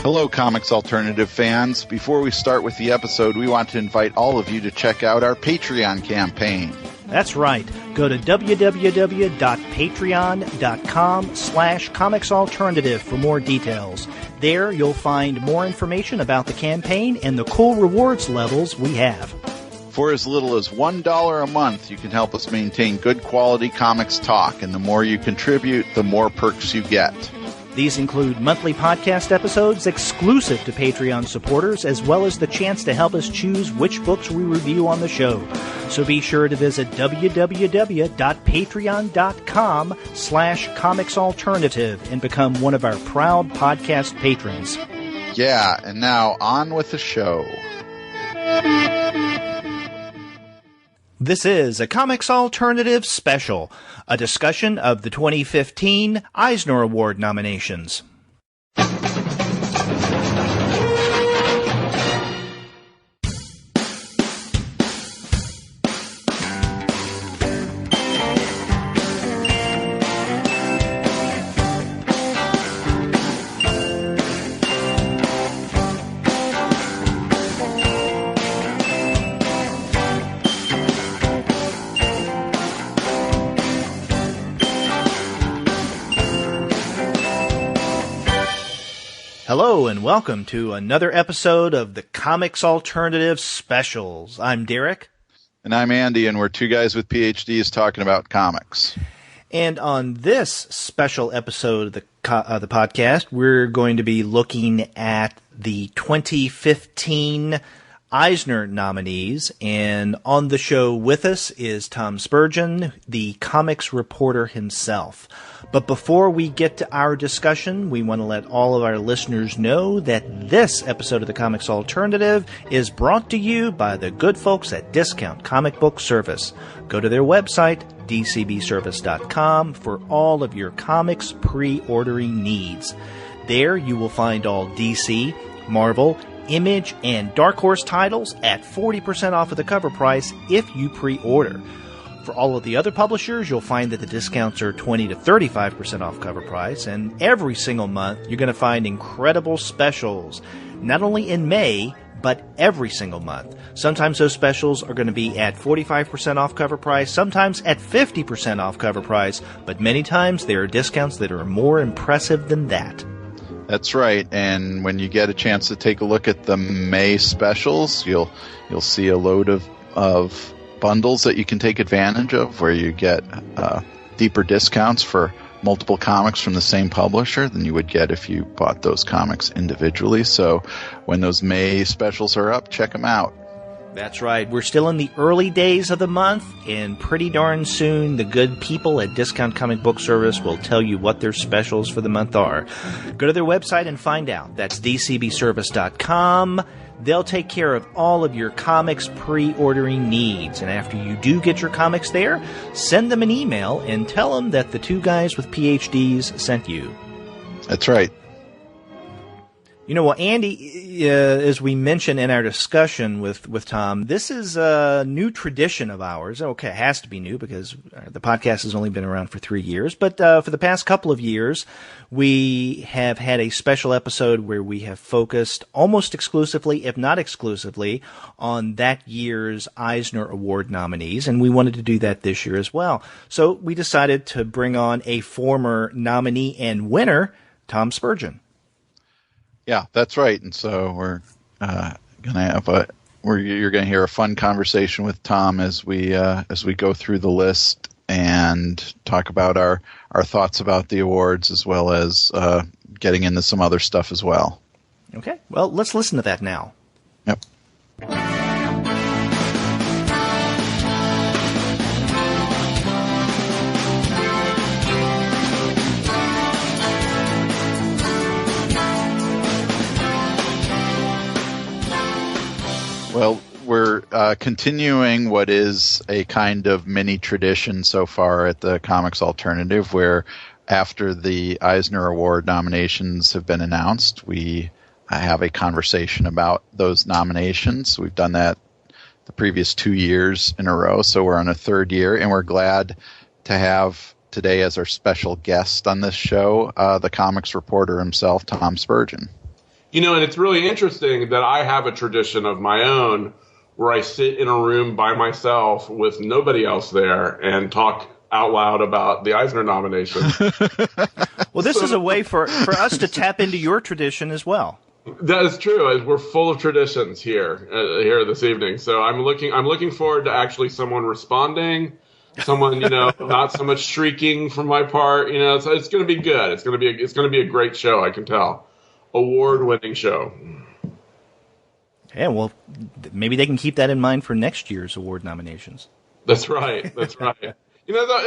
Hello, Comics Alternative fans. Before we start with the episode, we want to invite all of you to check out our Patreon campaign. That's right. Go to www.patreon.com/comicsalternative for more details. There you'll find more information about the campaign and the cool rewards levels we have. For as little as $1 a month, you can help us maintain good quality comics talk, and the more you contribute, the more perks you get. These include monthly podcast episodes exclusive to Patreon supporters, as well as the chance to help us choose which books we review on the show. So be sure to visit www.patreon.com/comicsalternative and become one of our proud podcast patrons. Yeah, and now on with the show. This is a Comics Alternative special, a discussion of the 2015 Eisner Award nominations. Hello and welcome to another episode of the Comics Alternative Specials. I'm Derek. And I'm Andy, and we're two guys with PhDs talking about comics. And on this special episode of the podcast, we're going to be looking at the 2015 Eisner nominees. And on the show with us is Tom Spurgeon, the comics reporter himself. But before we get to our discussion, we want to let all of our listeners know that this episode of the Comics Alternative is brought to you by the good folks at Discount Comic Book Service. Go to their website, dcbservice.com, for all of your comics pre-ordering needs. There you will find all DC, Marvel, Image, and Dark Horse titles at 40% off of the cover price if you pre-order. For all of the other publishers, you'll find that the discounts are 20 to 35% off cover price, and every single month you're going to find incredible specials, not only in May, but every single month. Sometimes those specials are going to be at 45% off cover price, sometimes at 50% off cover price, but many times there are discounts that are more impressive than that. That's right, and when you get a chance to take a look at the May specials, you'll see a load of bundles that you can take advantage of, where you get deeper discounts for multiple comics from the same publisher than you would get if you bought those comics individually. So when those May specials are up, check them out. That's right. We're still in the early days of the month, and pretty darn soon the good people at Discount Comic Book Service will tell you what their specials for the month are. Go to their website and find out. That's dcbservice.com. They'll take care of all of your comics pre-ordering needs. And after you do get your comics there, send them an email and tell them that the two guys with PhDs sent you. That's right. You know, well, Andy, as we mentioned in our discussion with Tom, this is a new tradition of ours. Okay, it has to be new because the podcast has only been around for 3 years. But for the past couple of years, we have had a special episode where we have focused almost exclusively, if not exclusively, on that year's Eisner Award nominees. And we wanted to do that this year as well. So we decided to bring on a former nominee and winner, Tom Spurgeon. Yeah, that's right. And so we're gonna have you're gonna hear a fun conversation with Tom as we go through the list and talk about our thoughts about the awards, as well as getting into some other stuff as well. Okay, well, let's listen to that now. Yep. Well, we're continuing what is a kind of mini tradition so far at the Comics Alternative, where after the Eisner Award nominations have been announced, we have a conversation about those nominations. We've done that the previous 2 years in a row, so we're on a third year, and we're glad to have today as our special guest on this show the comics reporter himself, Tom Spurgeon. And it's really interesting that I have a tradition of my own where I sit in a room by myself with nobody else there and talk out loud about the Eisner nomination. Well, this is a way for us to tap into your tradition as well. That is true. We're full of traditions here this evening. So I'm looking forward to actually someone responding, someone not so much shrieking from my part. So it's going to be good. It's going to be a great show. I can tell. Award-winning show. Yeah, well, maybe they can keep that in mind for next year's award nominations. That's right. I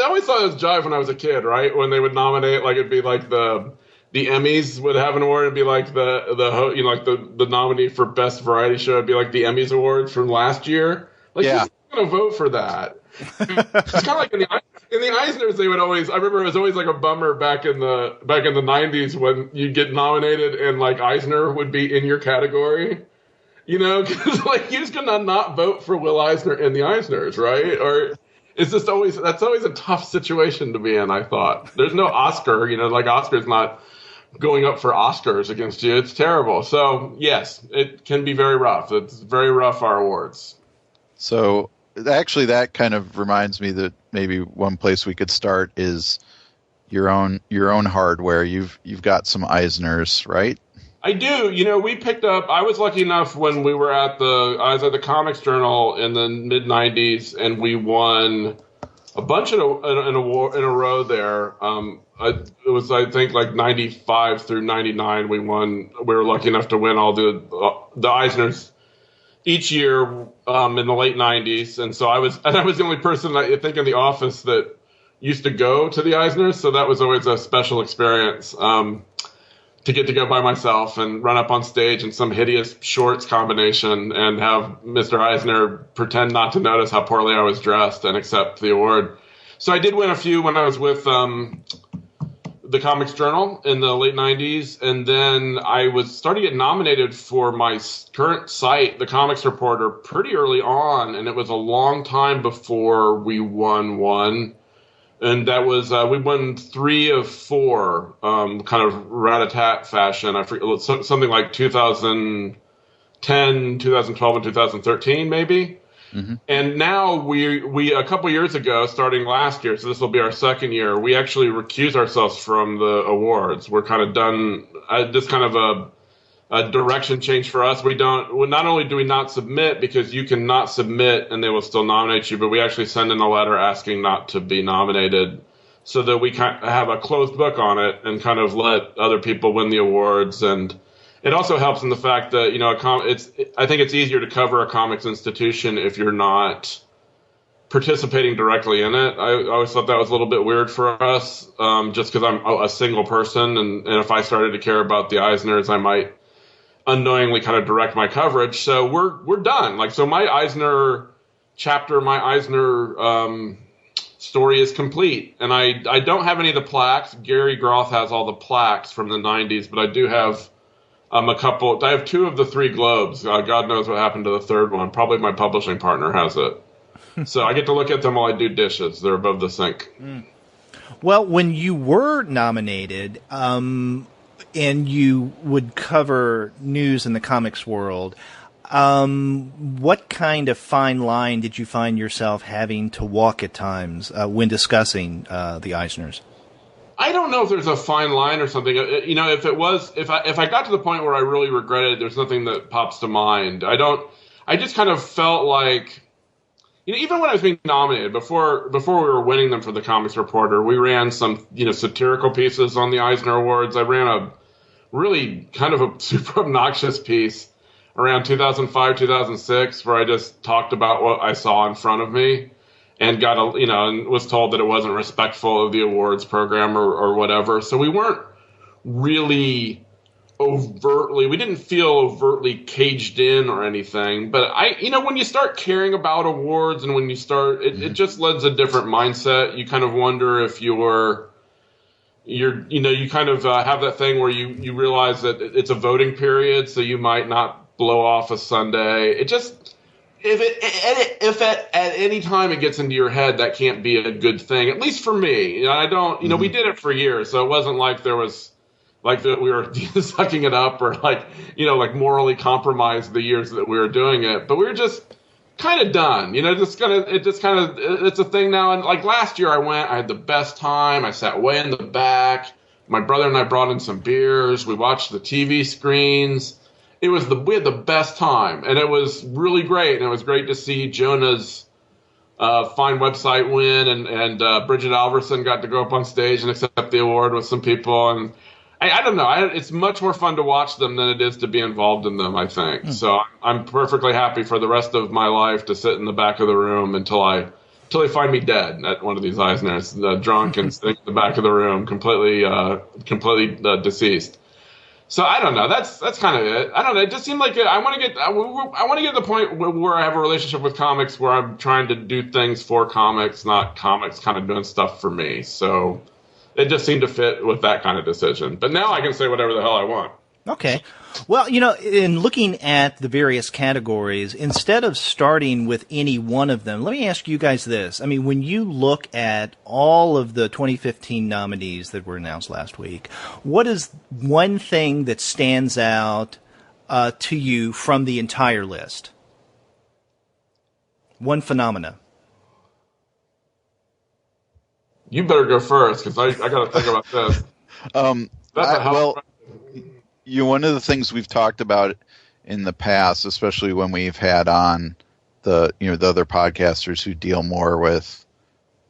always thought it was jive when I was a kid, right? When they would nominate, like it'd be like the Emmys would have an award. It'd be like the nominee for best variety show. It'd be like the Emmys awards from last year. Like, who's going to vote for that? It's kind of like in the Eisners, they would always. I remember it was always like a bummer back in the 90s when you'd get nominated and like Eisner would be in your category. Because like who's going to not vote for Will Eisner in the Eisners, right? Or it's just that's always a tough situation to be in. I thought there's no Oscar. Like Oscar's not going up for Oscars against you. It's terrible. So yes, it can be very rough. It's very rough, our awards. So actually, that kind of reminds me that maybe one place we could start is your own hardware. You've got some Eisners, right? I do. We picked up. I was lucky enough when I was at the Comics Journal in the mid '90s, and we won a bunch in a row there. It was, I think, like 95 through 99. We were lucky enough to win all the Eisners each year in the late '90s, and so I was the only person I think in the office that used to go to the Eisners. So that was always a special experience. To get to go by myself and run up on stage in some hideous shorts combination and have Mr. Eisner pretend not to notice how poorly I was dressed and accept the award. So I did win a few when I was with the Comics Journal in the late 90s, and then I was starting to get nominated for my current site, The Comics Reporter, pretty early on, and it was a long time before we won one. And that was, we won 3 of 4, kind of rat-a-tat fashion. I forget, something like 2010, 2012, and 2013, maybe. Mm-hmm. And now we a couple years ago, starting last year, so this will be our second year, we actually recuse ourselves from the awards. We're kind of done, just kind of a direction change for us. Not only do we not submit, because you can not submit and they will still nominate you, but we actually send in a letter asking not to be nominated so that we kind of have a closed book on it and kind of let other people win the awards. And it also helps in the fact that, I think it's easier to cover a comics institution if you're not participating directly in it. I always thought that was a little bit weird for us, just because I'm a single person. And if I started to care about the Eisners, I might unknowingly kind of direct my coverage. So we're done. Like, so my Eisner chapter, my Eisner story is complete. And I don't have any of the plaques. Gary Groth has all the plaques from the 90s, but I do have a couple. I have 2 of the 3 globes. God knows what happened to the third one. Probably my publishing partner has it. So I get to look at them while I do dishes. They're above the sink. Well, when you were nominated, and you would cover news in the comics world, what kind of fine line did you find yourself having to walk at times when discussing the Eisners? I don't know if there's a fine line or something. If I got to the point where I really regretted it, there's nothing that pops to mind. I just kind of felt like, even when I was being nominated, before we were winning them for the Comics Reporter, we ran some, satirical pieces on the Eisner Awards. I ran a really kind of a super obnoxious piece around 2005, 2006, where I just talked about what I saw in front of me and and was told that it wasn't respectful of the awards program or whatever. So we weren't really we didn't feel overtly caged in or anything, but when you start caring about awards and when you start, it just lends a different mindset. You kind of wonder if you kind of have that thing where you realize that it's a voting period, so you might not blow off a Sunday. It just, if at any time it gets into your head, that can't be a good thing, at least for me. I don't, we did it for years, so it wasn't like there was like that we were sucking it up or like morally compromised the years that we were doing it, but we were just kind of done, it's a thing now. And like last year I had the best time. I sat way in the back. My brother and I brought in some beers. We watched the TV screens. We had the best time, and it was really great. And it was great to see Jonah's fine website win, and Bridget Alverson got to go up on stage and accept the award with some people. And I don't know. It's much more fun to watch them than it is to be involved in them, I think. So I'm perfectly happy for the rest of my life to sit in the back of the room until they find me dead at one of these Eisners, drunk and sitting in the back of the room, completely deceased. So I don't know. That's kind of it. I don't know. It just seemed like I want to get to the point where I have a relationship with comics where I'm trying to do things for comics, not comics kind of doing stuff for me. So it just seemed to fit with that kind of decision. But now I can say whatever the hell I want. Okay. Well, in looking at the various categories, instead of starting with any one of them, let me ask you guys this. I mean, when you look at all of the 2015 nominees that were announced last week, what is one thing that stands out to you from the entire list? One phenomena. You better go first, because I got to think about this. One of the things we've talked about in the past, especially when we've had on the other podcasters who deal more with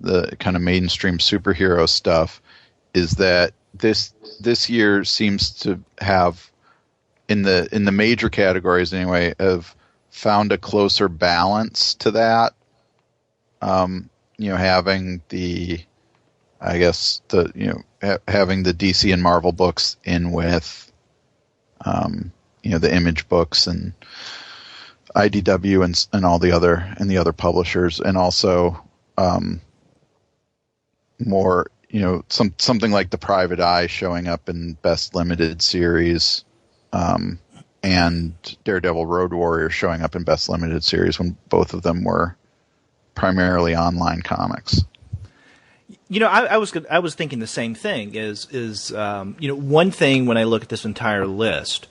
the kind of mainstream superhero stuff, is that this year seems to have, in the major categories anyway, have found a closer balance to that. Having the having the DC and Marvel books in with the Image books and IDW and all the other publishers, and also more something like The Private Eye showing up in Best Limited Series, and Daredevil Road Warrior showing up in Best Limited Series when both of them were primarily online comics. I was thinking the same thing. One thing when I look at this entire list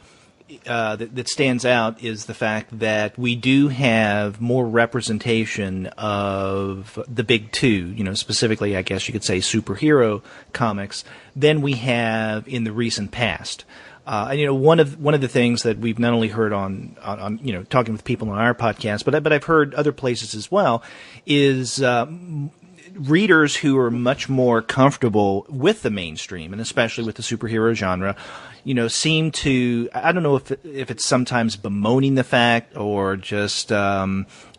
that stands out is the fact that we do have more representation of the big two, specifically, I guess you could say, superhero comics, than we have in the recent past. One of the things that we've not only heard on talking with people on our podcast, but I've heard other places as well, is readers who are much more comfortable with the mainstream, and especially with the superhero genre, seem to, I don't know if it's sometimes bemoaning the fact or just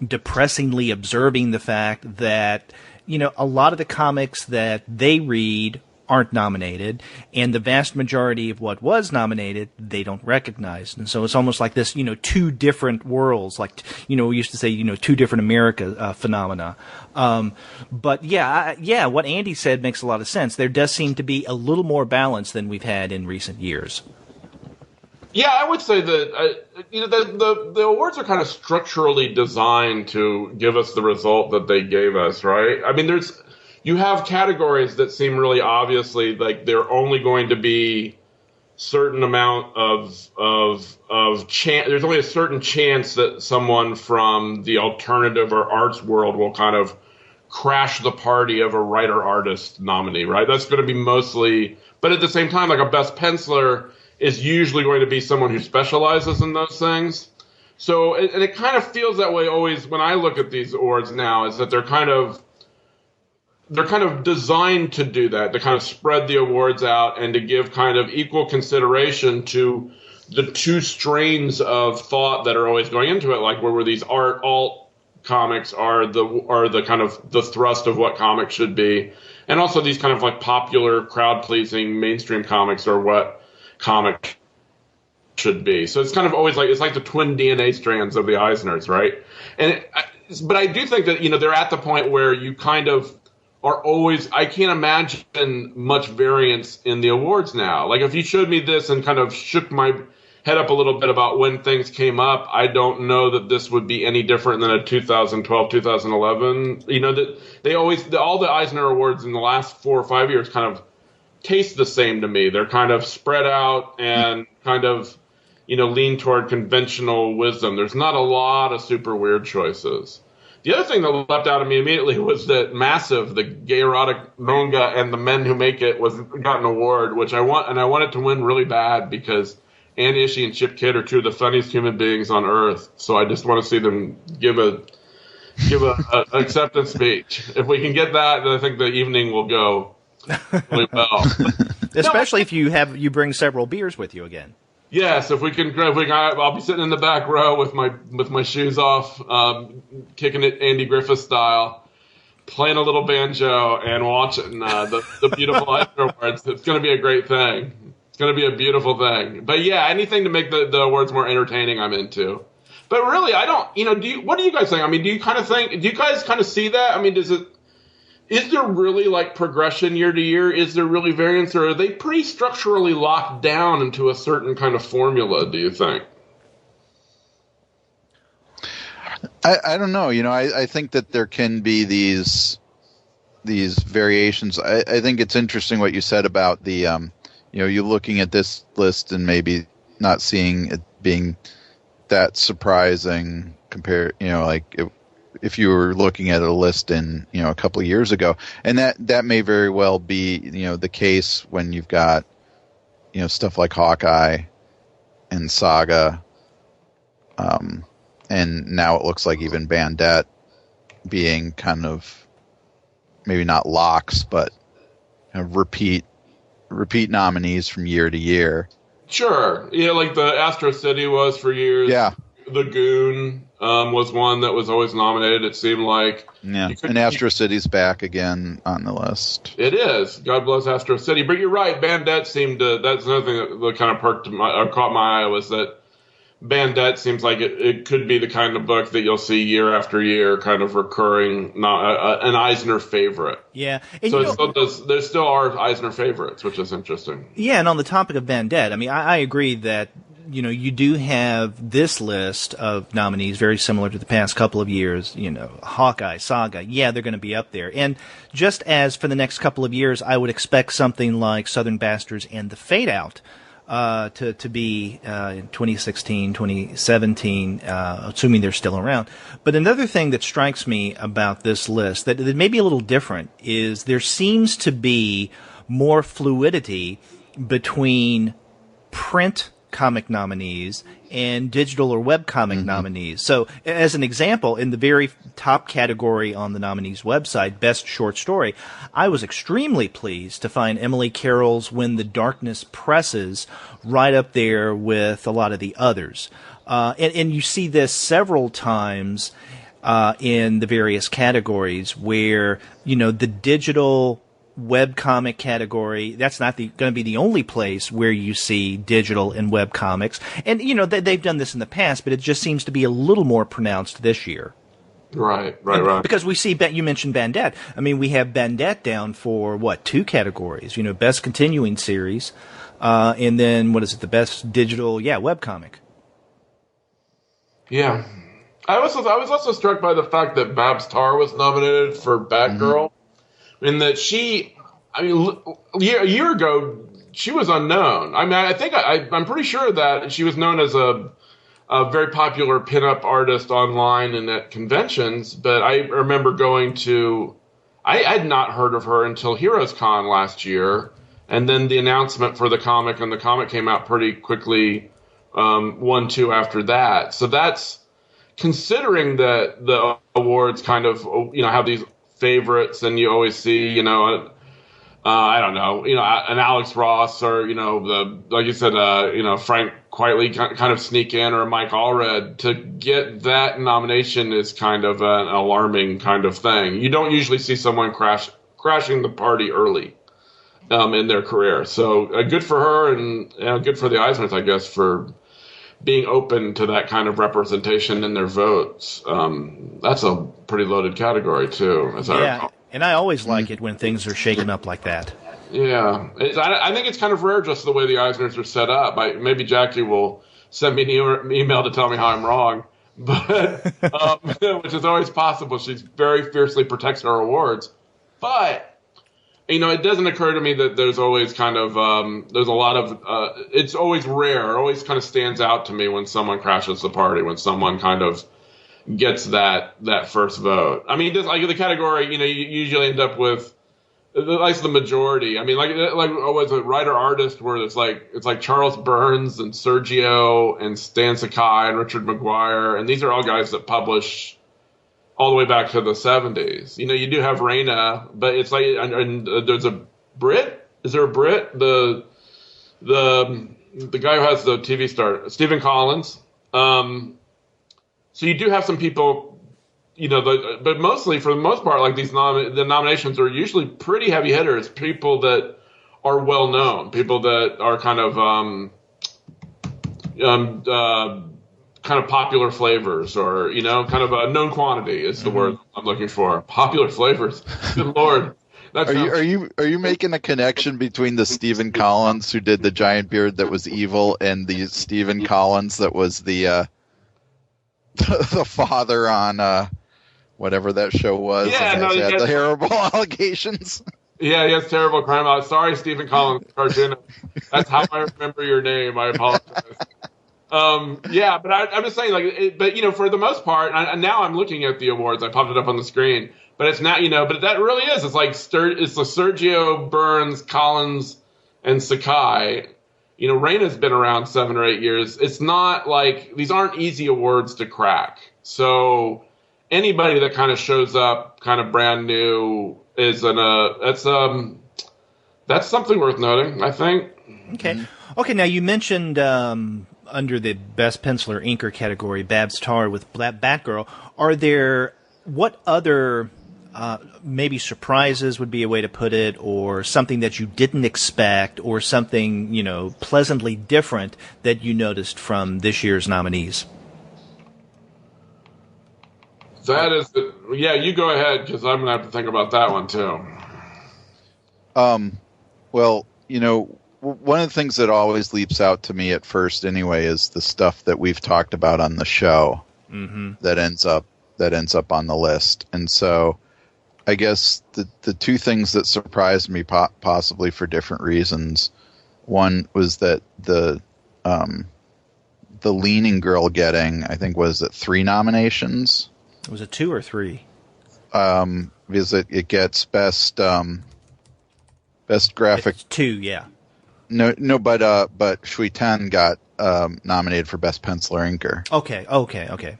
depressingly observing the fact that, a lot of the comics that they read aren't nominated, and the vast majority of what was nominated they don't recognize. And so it's almost like this, two different worlds, like, we used to say, two different America phenomena. But what Andy said makes a lot of sense. There does seem to be a little more balance than we've had in recent years. Yeah, I would say that the awards are kind of structurally designed to give us the result that they gave us, right? I mean, you have categories that seem really obviously like they're only going to be certain amount of chance. There's only a certain chance that someone from the alternative or arts world will kind of crash the party of a writer-artist nominee, right? That's going to be mostly, but at the same time, like a best penciler is usually going to be someone who specializes in those things. So, and it kind of feels that way always when I look at these awards now, is that they're kind of designed to do that, to kind of spread the awards out and to give kind of equal consideration to the two strains of thought that are always going into it, like where these alt comics are the kind of the thrust of what comics should be, and also these kind of like popular, crowd-pleasing mainstream comics are what comic should be. So it's kind of always like, it's like the twin DNA strands of the Eisners, right? But I do think that, they're at the point where you kind of are always, I can't imagine much variance in the awards now. Like if you showed me this and kind of shook my head up a little bit about when things came up, I don't know that this would be any different than a 2012, 2011. That they always, all the Eisner Awards in the last 4 or 5 years kind of taste the same to me. They're kind of spread out and kind of, lean toward conventional wisdom. There's not a lot of super weird choices. The other thing that leapt out at me immediately was that Massive, the gay erotic manga, and the men who make it got an award, which I want it to win really bad because Ann Ishii and Chip Kidd are two of the funniest human beings on earth. So I just want to see them give a acceptance speech. If we can get that, then I think the evening will go really well. Especially if you bring several beers with you again. Yes, if we can, I'll be sitting in the back row with my shoes off, kicking it Andy Griffith style, playing a little banjo and watching the beautiful Eisner Awards. It's going to be a great thing. It's going to be a beautiful thing. But yeah, anything to make the awards more entertaining, I'm into. But really, I don't. What do you guys think? I mean, do you guys kind of see that? I mean, is there really like progression year to year? Is there really variance, or are they pretty structurally locked down into a certain kind of formula, do you think? I don't know. I think that there can be these variations. I think it's interesting what you said about the, you looking at this list and maybe not seeing it being that surprising compared, like if you were looking at a list in, a couple of years ago. And that may very well be, the case when you've got, stuff like Hawkeye and Saga. And now it looks like even Bandette being kind of maybe not locks, but repeat nominees from year to year. Sure. Yeah, like the Astro City was for years. Yeah. The Goon was one that was always nominated, it seemed like. Yeah, and Astro City's back again on the list. It is. God bless Astro City. But you're right, Bandette seemed to... That's another thing that kind of caught my eye was that Bandette seems like it could be the kind of book that you'll see year after year, kind of recurring, an Eisner favorite. Yeah. And so there still are Eisner favorites, which is interesting. Yeah, and on the topic of Bandette, I mean, I agree that you do have this list of nominees very similar to the past couple of years. Hawkeye, Saga, yeah, they're going to be up there. And just as for the next couple of years, I would expect something like Southern Bastards and The Fade Out to be in 2016, 2017, assuming they're still around. But another thing that strikes me about this list that may be a little different is there seems to be more fluidity between print comic nominees and digital or web comic nominees. So as an example, in the very top category on the nominees website, Best Short Story, I was extremely pleased to find Emily Carroll's When the Darkness Presses right up there with a lot of the others. And you see this several times in the various categories where, the digital webcomic category, that's not going to be the only place where you see digital and web comics. And, they've done this in the past, but it just seems to be a little more pronounced this year. Right. Because we see, you mentioned Bandette. I mean, we have Bandette down for, two categories? Best continuing series, and then, the best digital, webcomic. Yeah. I was also struck by the fact that Babs Tarr was nominated for Batgirl. In that a year ago, she was unknown. I mean, I think I'm pretty sure that she was known as a very popular pinup artist online and at conventions. But I remember I had not heard of her until Heroes Con last year. And then the announcement for the comic, and the comic came out pretty quickly, 1-2 after that. So that's considering that the awards kind of, have these favorites, and you always see, I don't know, an Alex Ross or, like you said, Frank quietly kind of sneak in, or Mike Allred. To get that nomination is kind of an alarming kind of thing. You don't usually see someone crashing the party early in their career. So good for her, and good for the Eisners, I guess, for being open to that kind of representation in their votes. That's a pretty loaded category, too. And I always like it when things are shaken up like that. Yeah. I think it's kind of rare just the way the Eisners are set up. Maybe Jackie will send me an email to tell me how I'm wrong, but which is always possible. She's very fiercely protects our awards. But it doesn't occur to me that there's always kind of there's a lot of it's always rare. It always kind of stands out to me when someone crashes the party, when someone kind of gets that first vote. I mean, just like the category, you usually end up with like the majority. I mean, like was a writer artist where it's like Charles Burns and Sergio and Stan Sakai and Richard McGuire, and these are all guys that publish all the way back to the 70s. You do have Raina, but it's like, and there's a Brit. Is there a Brit? The guy who has the TV star, Stephen Collins. So you do have some people, but mostly for the most part, like the nominations are usually pretty heavy hitters. People that are well known, people that are kind of popular flavors, or kind of a known quantity is the word I'm looking for. Popular flavors. Good Lord. Are you making a connection between the Stephen Collins who did the giant beard that was evil and the Stephen Collins that was the father on whatever that show was? Yeah, and had the terrible allegations. Yeah, he has terrible crime. Sorry, Stephen Collins, cartoonist. That's how I remember your name. I apologize. Yeah, but I'm just saying, but for the most part, now I'm looking at the awards. I popped it up on the screen, but it's not, but that really is. It's like it's the Sergio, Burns, Collins, and Sakai. Raina's been around 7 or 8 years. It's not like these aren't easy awards to crack. So anybody that kind of shows up, kind of brand new, is that's something worth noting, I think. Okay. Now you mentioned under the Best Penciler Inker category, Babs Tarr with Batgirl. Are there what other maybe surprises would be a way to put it, or something that you didn't expect, or something pleasantly different that you noticed from this year's nominees? That is, you go ahead, because I'm going to have to think about that one too. Well, one of the things that always leaps out to me at first anyway is the stuff that we've talked about on the show that ends up on the list. And so I guess the two things that surprised me possibly for different reasons, one was that the Leaning Girl getting, I think, was it 3 nominations? Was it 2 or 3? Because it gets best graphic. It's 2, yeah. No, but Shui Ten got nominated for Best Penciler Inker. Okay.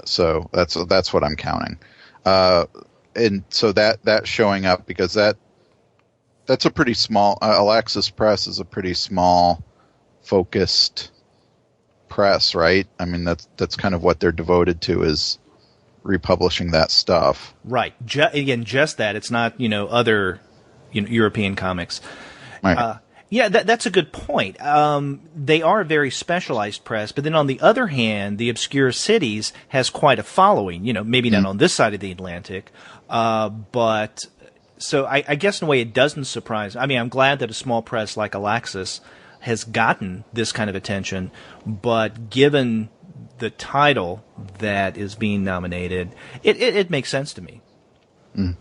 So that's what I'm counting. And so that's showing up because that's a pretty small. Alexis Press is a pretty small, focused press, right? I mean, that's kind of what they're devoted to, is republishing that stuff. Right. Just that. It's not other European comics. Right. Yeah, that's a good point. They are a very specialized press, but then on the other hand, the Obscure Cities has quite a following. Maybe not on this side of the Atlantic, but so I guess in a way it doesn't surprise. I mean, I'm glad that a small press like Alaxis has gotten this kind of attention, but given the title that is being nominated, it makes sense to me. Mm.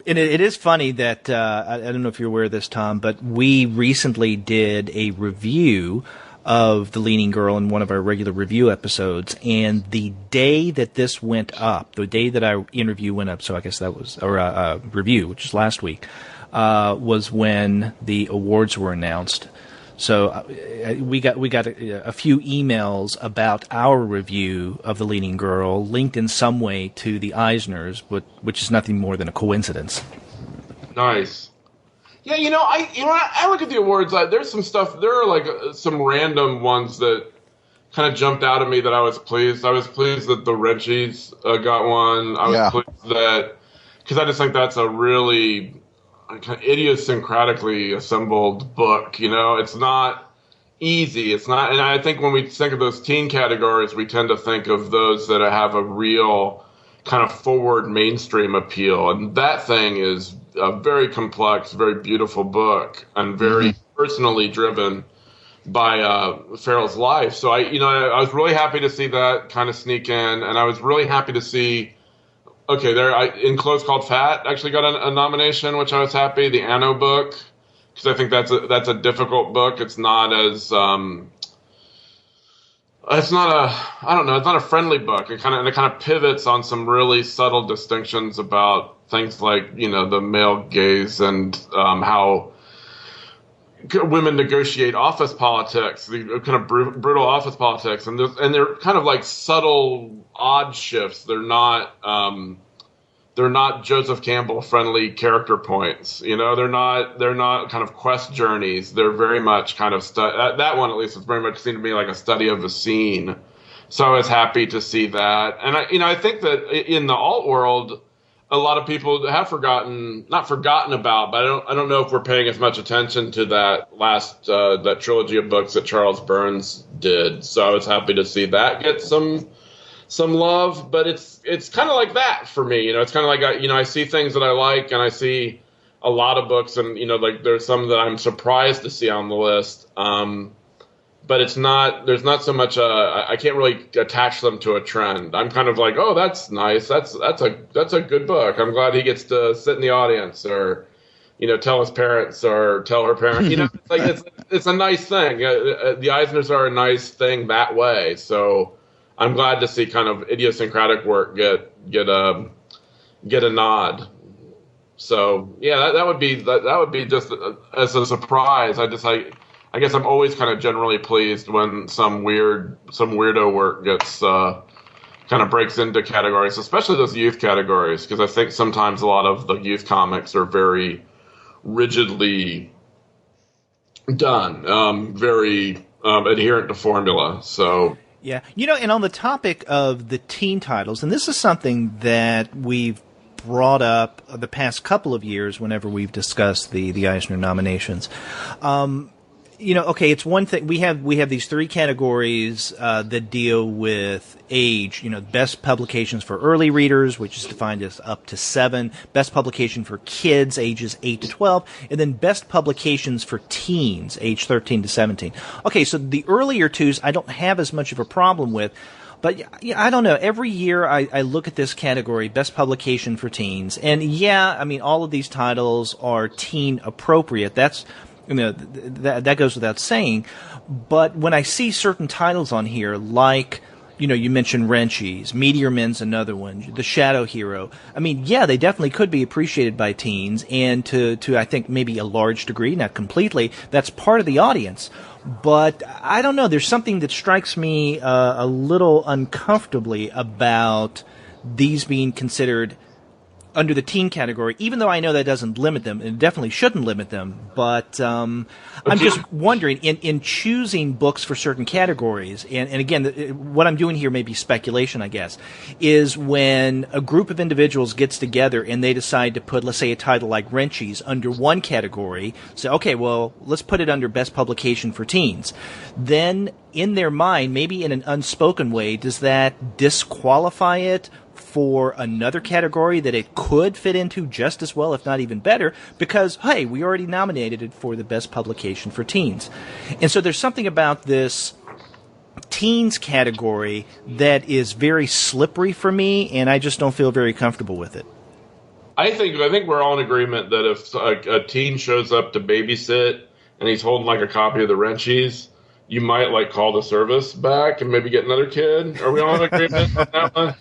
And it is funny that, I don't know if you're aware of this, Tom, but we recently did a review of The Leaning Girl in one of our regular review episodes, and the day that this went up, the day that our interview went up, so I guess that was, or review, which is last week, was when the awards were announced. So we got a few emails about our review of The Leaning Girl, linked in some way to the Eisners, which is nothing more than a coincidence. Nice. Yeah, I look at the awards. There's some stuff. There are like some random ones that kind of jumped out at me that I was pleased. I was pleased that the Reggies got one. I was pleased that, because I just think that's a really kind of idiosyncratically assembled book. It's not easy. It's not, and I think when we think of those teen categories, we tend to think of those that have a real kind of forward mainstream appeal. And that thing is a very complex, very beautiful book, and very personally driven by Farrell's life. So I was really happy to see that kind of sneak in, and I was really happy to see Okay, In Clothes Called Fat actually got a nomination, which I was happy. The Anno book, because I think that's a difficult book. It's not as it's not a friendly book. It kind of pivots on some really subtle distinctions about things like, the male gaze and how women negotiate office politics, the kind of brutal office politics, and they're kind of like subtle, odd shifts. They're not Joseph Campbell friendly character points. They're not kind of quest journeys. They're very much kind of that one, at least, it's very much seemed to me like a study of the scene. So I was happy to see that, and I think that in the alt world, a lot of people have not forgotten about, but I don't know if we're paying as much attention to that last that trilogy of books that Charles Burns did. So I was happy to see that get some love, but it's kind of like that for me. It's kind of like I see things that I like, and I see a lot of books, and like there's some that I'm surprised to see on the list. But there's not so much I can't really attach them to a trend. I'm kind of like, oh, that's nice. That's a good book. I'm glad he gets to sit in the audience, or tell his parents or tell her parents. It's a nice thing. The Eisners are a nice thing that way. So I'm glad to see kind of idiosyncratic work get a nod. So yeah, that would be just as a surprise. I guess I'm always kind of generally pleased when some weirdo work gets kind of breaks into categories, especially those youth categories, because I think sometimes a lot of the youth comics are very rigidly done, very adherent to formula. So yeah, and on the topic of the teen titles, and this is something that we've brought up the past couple of years whenever we've discussed the Eisner nominations. Okay, it's one thing. We have these three categories that deal with age. Best publications for early readers, which is defined as up to 7. Best publication for kids, ages 8 to 12. And then best publications for teens, age 13 to 17. Okay, so the earlier twos I don't have as much of a problem with. But yeah, I don't know. Every year I look at this category, best publication for teens. And yeah, all of these titles are teen appropriate. That's that goes without saying, but when I see certain titles on here, like, you mentioned Wrenchies, Meteor Men's another one, The Shadow Hero. Yeah, they definitely could be appreciated by teens, and to I think maybe a large degree, not completely, that's part of the audience. But I don't know, there's something that strikes me a little uncomfortably about these being considered under the teen category, even though I know that doesn't limit them, and it definitely shouldn't limit them. But I'm just wondering, in choosing books for certain categories, and again, what I'm doing here may be speculation, I guess, is when a group of individuals gets together and they decide to put, let's say, a title like Wrenchies under one category, say, okay, well, let's put it under best publication for teens. Then, in their mind, maybe in an unspoken way, does that disqualify it for another category that it could fit into just as well, if not even better, because, hey, we already nominated it for the best publication for teens. And so there's something about this teens category that is very slippery for me, and I just don't feel very comfortable with it. I think we're all in agreement that if a teen shows up to babysit and he's holding like a copy of the Wrenchies, you might call the service back and maybe get another kid. Are we all in agreement on that one?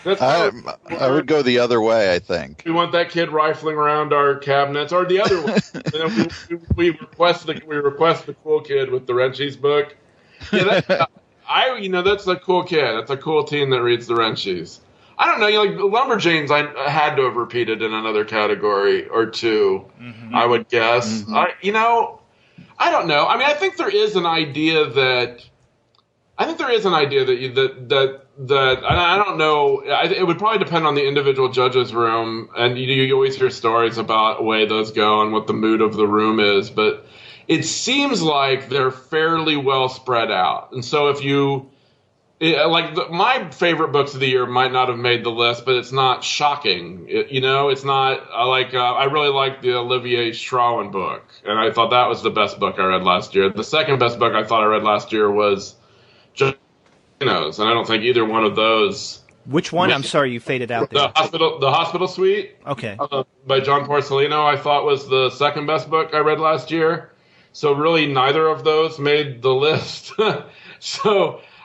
I would go the other way, I think. We want that kid rifling around our cabinets, or the other way. We request the cool kid with the Wrenchies book. Yeah, that's a cool kid. That's a cool teen that reads the Wrenchies. I don't know, like Lumberjanes, I had to have repeated in another category or two, I would guess. Mm-hmm. I don't know. I think there is an idea that that I don't know. It would probably depend on the individual judge's room, and you always hear stories about the way those go and what the mood of the room is. But it seems like they're fairly well spread out, and so if you my favorite books of the year might not have made the list, but it's not shocking. It's not. I really like the Olivier Schrauen book, and I thought that was the best book I read last year. The second best book I thought I read last year was and I don't think either one of those Which one? I'm sorry, you faded out there. The Hospital Suite. Okay. By John Porcellino, I thought was the second best book I read last year. So really, neither of those made the list. But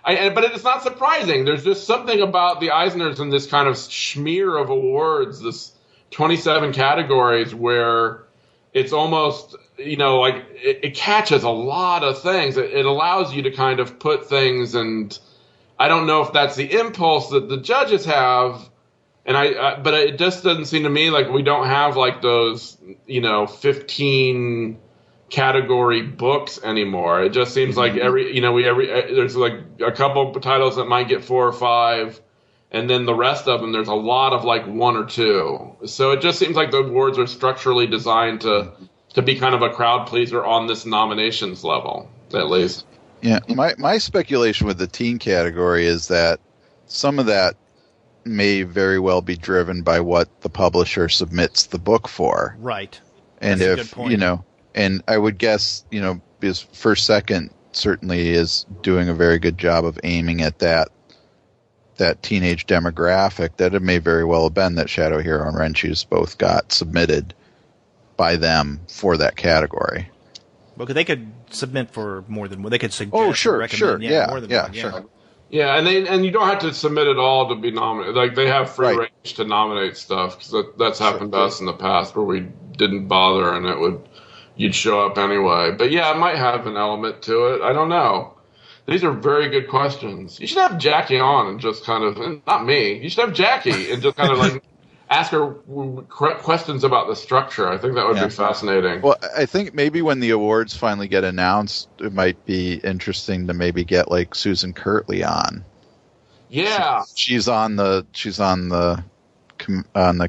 it's not surprising. There's just something about the Eisners and this kind of smear of awards, this 27 categories, where it's almost, like it catches a lot of things. It allows you to kind of put things, and I don't know if that's the impulse that the judges have, but it just doesn't seem to me like we don't have like those, 15 category books anymore. It just seems like there's like a couple of titles that might get 4 or 5, and then the rest of them there's a lot of like 1 or 2. So it just seems like the awards are structurally designed to be kind of a crowd pleaser on this nominations level, at least. Yeah, my speculation with the teen category is that some of that may very well be driven by what the publisher submits the book for. Right. And that's a good point. And I would guess, because First Second certainly is doing a very good job of aiming at that teenage demographic, that it may very well have been that Shadow Hero and Renshi's both got submitted by them for that category. Well, because they could submit for more than one. They could suggest. Oh, sure, recommend, sure, more than one. sure. Yeah, and you don't have to submit it all to be nominated. Like they have free range to nominate stuff, because that's happened to us in the past where we didn't bother and you'd show up anyway. But yeah, it might have an element to it. I don't know. These are very good questions. You should have Jackie on and just kind of, not me. You should have Jackie and just kind of like ask her questions about the structure. I think that would be fascinating. Well, I think maybe when the awards finally get announced, it might be interesting to maybe get like Susan Kirtley on. Yeah, she's on the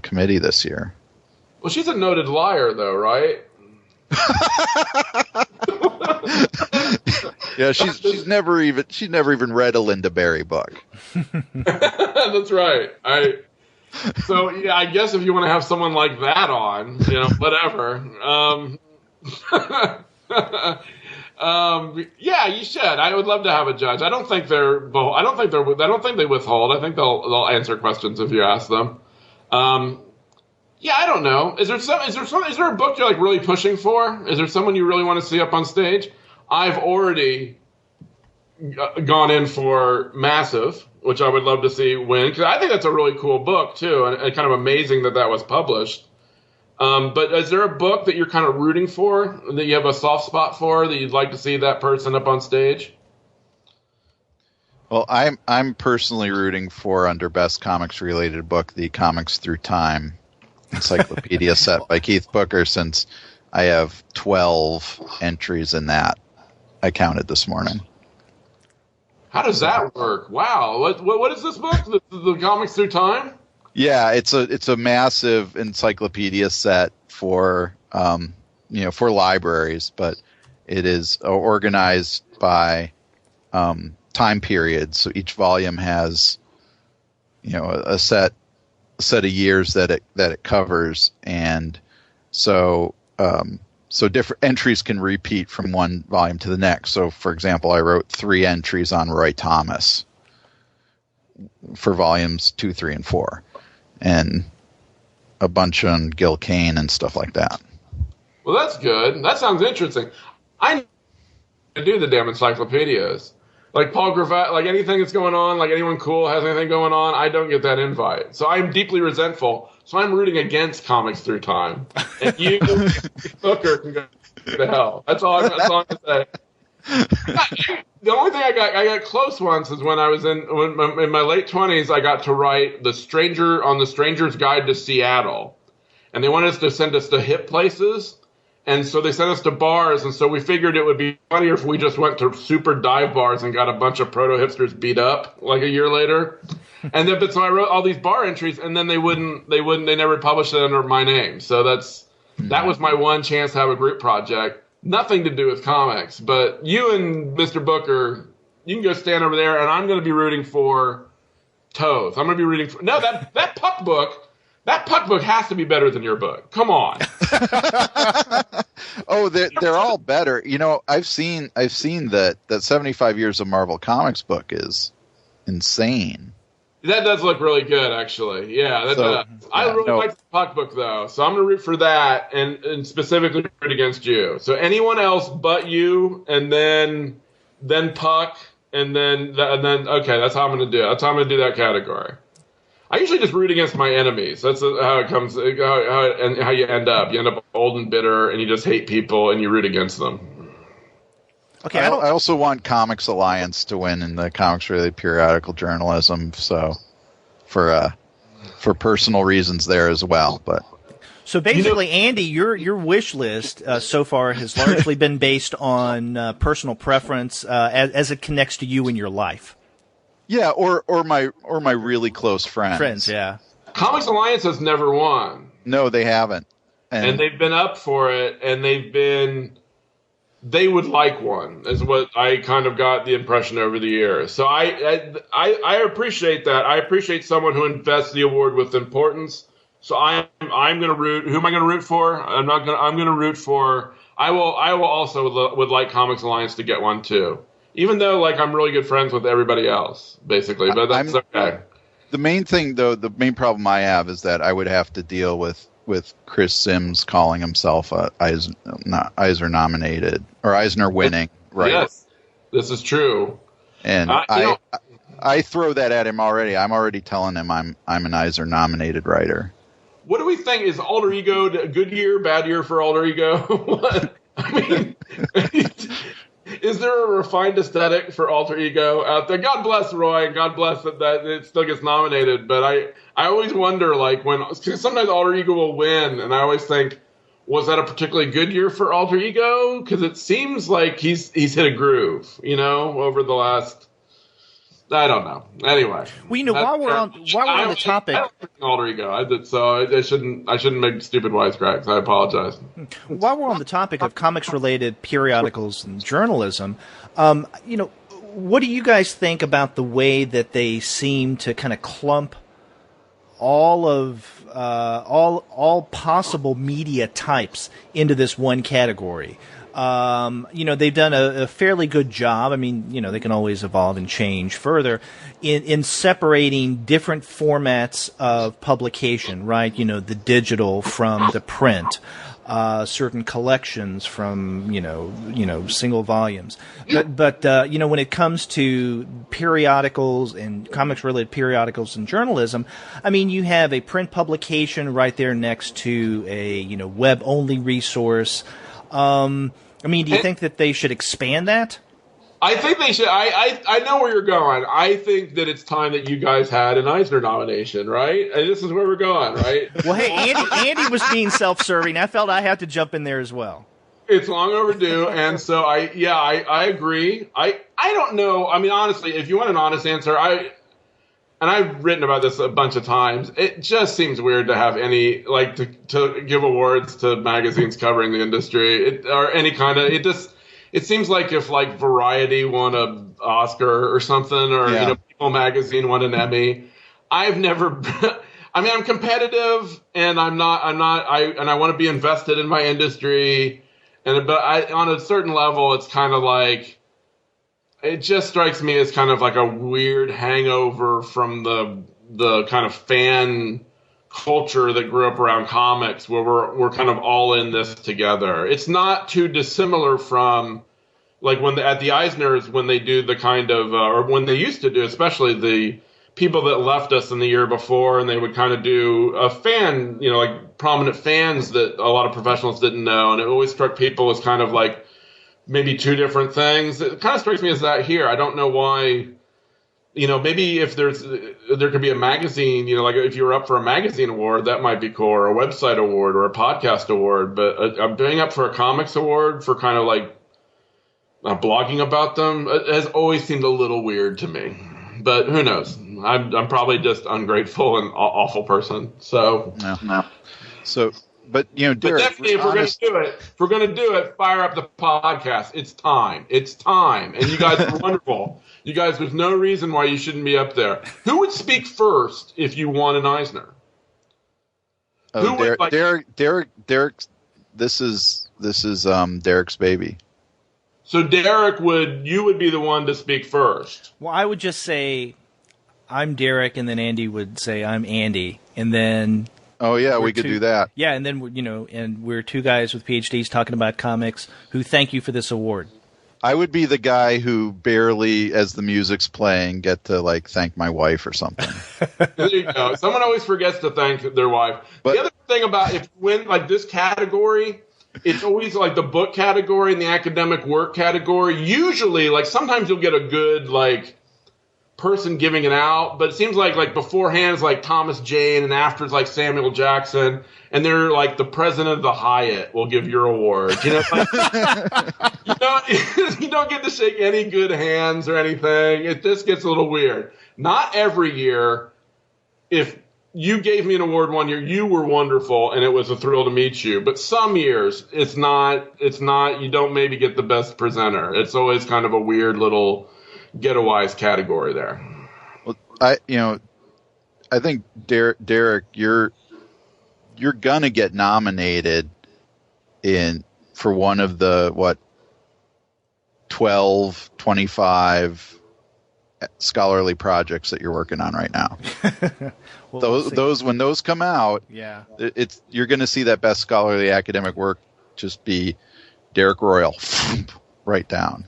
committee this year. Well, she's a noted liar, though, right? Yeah, she's never even read a Linda Berry book. That's right. So yeah, I guess if you want to have someone like that on, whatever. Yeah, you should. I would love to have a judge. I don't think they withhold. I think they'll answer questions if you ask them. Yeah, I don't know. Is there a book you're like really pushing for? Is there someone you really want to see up on stage? I've already gone in for Massive, which I would love to see win, because I think that's a really cool book too, and kind of amazing that was published. But is there a book that you're kind of rooting for, that you have a soft spot for, that you'd like to see that person up on stage? Well, I'm personally rooting for, under Best Comics Related Book, the Comics Through Time encyclopedia set by Keith Booker, since I have 12 entries in that I counted this morning. How does that work? Wow. What is this book? The Comics Through Time? Yeah, it's a massive encyclopedia set for for libraries, but it is organized by time periods. So each volume has a set of years that it covers, and so different entries can repeat from one volume to the next. So, for example, I wrote 3 entries on Roy Thomas for volumes 2, 3, and 4, and a bunch on Gil Kane and stuff like that. Well, that's good. That sounds interesting. I do the damn encyclopedias. Like Paul Gravatt, like anything that's going on, like anyone cool has anything going on, I don't get that invite. So I'm deeply resentful. So I'm rooting against Comics Through Time. And you, Booker, can go to hell. That's all I'm going to say. The only thing I got close once is when I was in my late 20s, I got to write The Stranger's Guide to Seattle. And they wanted us to send us to hip places. And so they sent us to bars, and so we figured it would be funnier if we just went to super dive bars and got a bunch of proto-hipsters beat up like a year later. And then, so I wrote all these bar entries, and then they never published it under my name. So that was my one chance to have a group project. Nothing to do with comics, but you and Mr. Booker, you can go stand over there, and I'm going to be rooting for Toth. I'm going to be rooting for that Puck book. That Puck book has to be better than your book. Come on. Oh, they're all better. I've seen that 75 Years of Marvel Comics book is insane. That does look really good, actually. Yeah, that does. I really like the puck book, though, so I'm going to root for that and specifically root against you. So anyone else but you, and then puck, and then okay, that's how I'm going to do it. That's how I'm going to do that category. I usually just root against my enemies. That's how it comes, how you end up. You end up old and bitter, and you just hate people, and you root against them. Okay, I also want Comics Alliance to win in the Comics Related Periodical Journalism, so for personal reasons there as well. But so basically, Andy, your wish list so far has largely been based on personal preference as it connects to you in your life. Yeah, or my really close friends. Friends, yeah. Comics Alliance has never won. No, they haven't, and they've been up for it, and they would like one, is what I kind of got the impression over the years. So I appreciate that. I appreciate someone who invests the award with importance. So I'm going to root. Who am I going to root for? I'm going to root for. I will also would like Comics Alliance to get one too. Even though, like, I'm really good friends with everybody else, basically, but that's okay. The main thing, though, the main problem I have is that I would have to deal with Chris Sims calling himself a Eisner nominated or Eisner winning, right? Yes, this is true. And I throw that at him already. I'm already telling him I'm an Eisner nominated writer. What do we think? Is Alter Ego a good year, bad year for Alter Ego? What? I mean. Is there a refined aesthetic for Alter Ego out there? God bless Roy, and God bless that it still gets nominated. But I always wonder, like, because sometimes Alter Ego will win, and I always think, was that a particularly good year for Alter Ego? Because it seems like he's hit a groove, over the last. I don't know. Anyway, well, while we're on the topic, I don't think Alter Ego. I shouldn't make stupid wisecracks. I apologize. While we're on the topic of comics-related periodicals and journalism, what do you guys think about the way that they seem to kind of clump all possible media types into this one category? They've done a fairly good job. I mean, they can always evolve and change further in separating different formats of publication, right? The digital from the print, certain collections from, single volumes. But when it comes to periodicals and comics-related periodicals and journalism, I mean, you have a print publication right there next to a, web-only resource. Do you think that they should expand that? I think they should. I know where you're going. I think that it's time that you guys had an Eisner nomination, right? And this is where we're going, right? Well, hey, Andy was being self-serving. I felt I had to jump in there as well. It's long overdue, and so I agree. I don't know. I mean, honestly, if you want an honest answer, I've written about this a bunch of times. It just seems weird to have any, like, to give awards to magazines covering the industry or any kind of. It seems like if, like, Variety won an Oscar or something, or People Magazine won an Emmy. I've never. I mean, I'm competitive, and I want to be invested in my industry, but on a certain level, it's kind of like. It just strikes me as kind of like a weird hangover from the kind of fan culture that grew up around comics, where we're kind of all in this together. It's not too dissimilar from like at the Eisners, when they do the kind of or when they used to do, especially the people that left us in the year before, and they would kind of do a fan, like prominent fans that a lot of professionals didn't know, and it always struck people as kind of like. Maybe two different things. It kind of strikes me as that here. I don't know why, maybe if there could be a magazine, like if you're up for a magazine award, that might be cool, or a website award or a podcast award. But I'm being up for a comics award for kind of like blogging about them. It has always seemed a little weird to me. But who knows? I'm probably just ungrateful and awful person. So no. So. But Derek, but definitely, if we're going to do it, fire up the podcast. It's time, and you guys are wonderful. You guys, there's no reason why you shouldn't be up there. Who would speak first if you won an Eisner? Derek. This is Derek's baby. So Derek, you would be the one to speak first. Well, I would just say, I'm Derek, and then Andy would say, I'm Andy. And then... Oh, yeah, we could do that. Yeah, and then, and we're two guys with PhDs talking about comics who thank you for this award. I would be the guy who barely, as the music's playing, get to, thank my wife or something. There you go. Someone always forgets to thank their wife. But the other thing about if you win, this category... It's always the book category and the academic work category. Usually, sometimes you'll get a good, person giving it out. But it seems like beforehand is Thomas Jane and after it's Samuel Jackson. And they're the president of the Hyatt will give your award. You know, you don't get to shake any good hands or anything. It just gets a little weird. Not every year. If you gave me an award one year, you were wonderful, and it was a thrill to meet you. But some years, it's not, you don't maybe get the best presenter. It's always kind of a weird little get-a-wise category there. Well, I think, Derek, you're going to get nominated for one of the, 12, 25 scholarly projects that you're working on right now. Well, those when those come out, yeah, you're going to see that best scholarly academic work just be Derek Royal right down.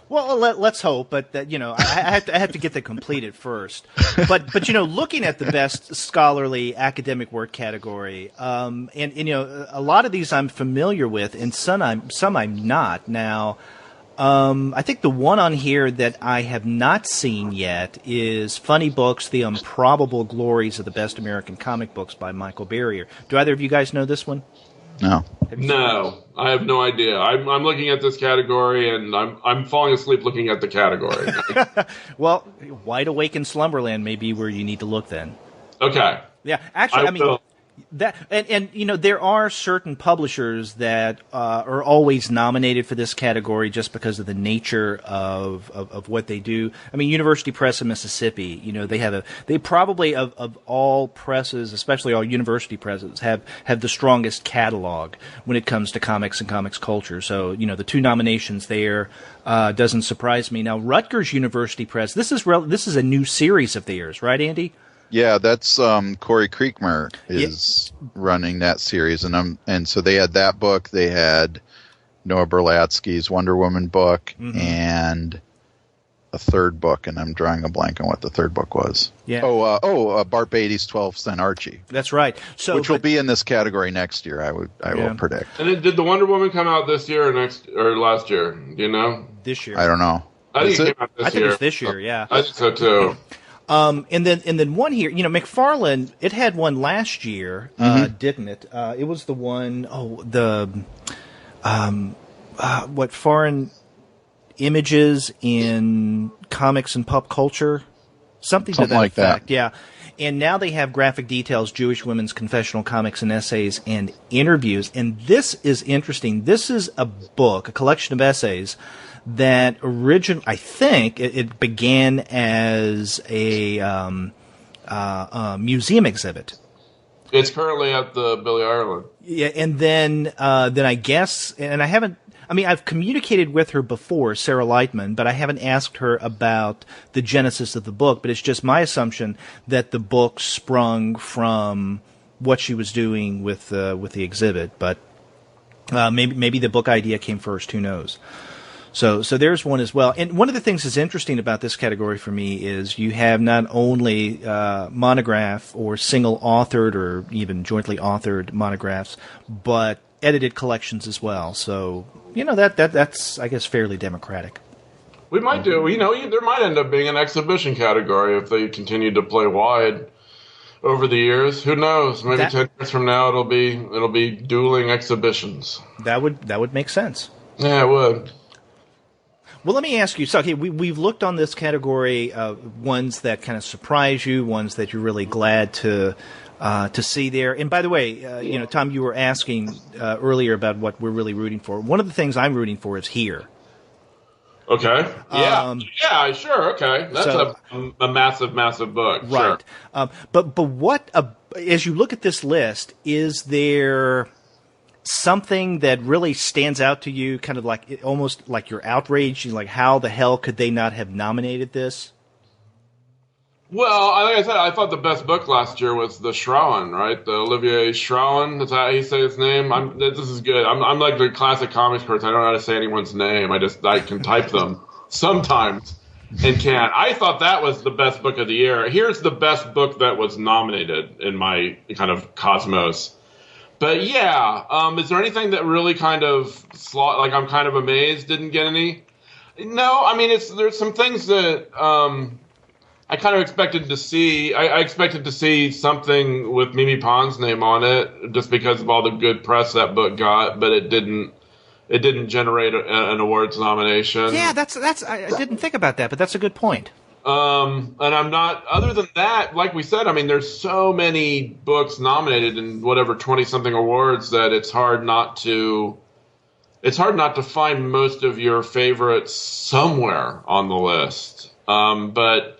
Well, let's hope, but I have to get that completed first. But looking at the best scholarly academic work category, and a lot of these I'm familiar with, and some I'm not. Now, I think the one on here that I have not seen yet is Funny Books: The Improbable Glories of the Best American Comic Books by Michael Barrier. Do either of you guys know this one? No. No, I have no idea. I'm looking at this category, and I'm falling asleep looking at the category. Well, Wide Awake in Slumberland may be where you need to look then. Okay. Yeah, actually, I mean... That and there are certain publishers that are always nominated for this category just because of the nature of what they do. I mean, University Press of Mississippi, they probably of all presses, especially all university presses, have the strongest catalog when it comes to comics and comics culture. So the two nominations there doesn't surprise me. Now, Rutgers University Press, this is a new series of theirs, right, Andy? Yeah, that's Corey Creekmer is running that series, and so they had that book. They had Noah Berlatsky's Wonder Woman book, and a third book, and I'm drawing a blank on what the third book was. Yeah. Bart Beatty's 12th Cent Archie. That's right. Which will be in this category next year. I will predict. And did the Wonder Woman come out this year or last year? Do you know? This year. I don't know. I think it came out this year. I think it's this year. Yeah. I think so too. And then one here, McFarlane, it had one last year, didn't it? It was the one, what foreign images in comics and pop culture, something to that like effect. That. Yeah. And now they have graphic details, Jewish women's confessional comics and essays and interviews. And this is interesting. This is a book, a collection of essays that I think it began as a museum exhibit. It's currently at the Billy Ireland. Yeah, and then I guess, and I've communicated with her before, Sarah Lightman, but I haven't asked her about the genesis of the book. But it's just my assumption that the book sprung from what she was doing with the exhibit. But maybe the book idea came first. Who knows? So there's one as well. And one of the things that's interesting about this category for me is you have not only monograph or single authored or even jointly authored monographs, but edited collections as well. So, that's, I guess, fairly democratic. We might do, there might end up being an exhibition category if they continue to play wide over the years. Who knows? Maybe 10 years from now it'll be dueling exhibitions. That would make sense. Yeah, it would. Well, let me ask you. So, we've looked on this category, ones that kind of surprise you, ones that you're really glad to see there. And by the way, Tom, you were asking earlier about what we're really rooting for. One of the things I'm rooting for is Here. Okay. Yeah. Sure. Okay. That's a massive, massive book. Right. Sure. But what as you look at this list, is there something that really stands out to you, kind of like almost like you're outraged, like how the hell could they not have nominated this? Well, like I said, I thought the best book last year was the Shrowan, right? The Olivier Shrowan. Is that how you say his name? This is good. I'm like the classic comics person. I don't know how to say anyone's name. I can type them sometimes and can't. I thought that was the best book of the year. Here's the best book that was nominated in my kind of cosmos. But yeah, is there anything that really kind of like I'm kind of amazed didn't get any? No, I mean there's some things that I kind of expected to see. I expected to see something with Mimi Pond's name on it, just because of all the good press that book got, but it didn't. It didn't generate an awards nomination. Yeah, that's. I didn't think about that, but that's a good point. And I'm not. Other than that, like we said, I mean, there's so many books nominated in whatever 20-something awards that it's hard not to. It's hard not to find most of your favorites somewhere on the list. But.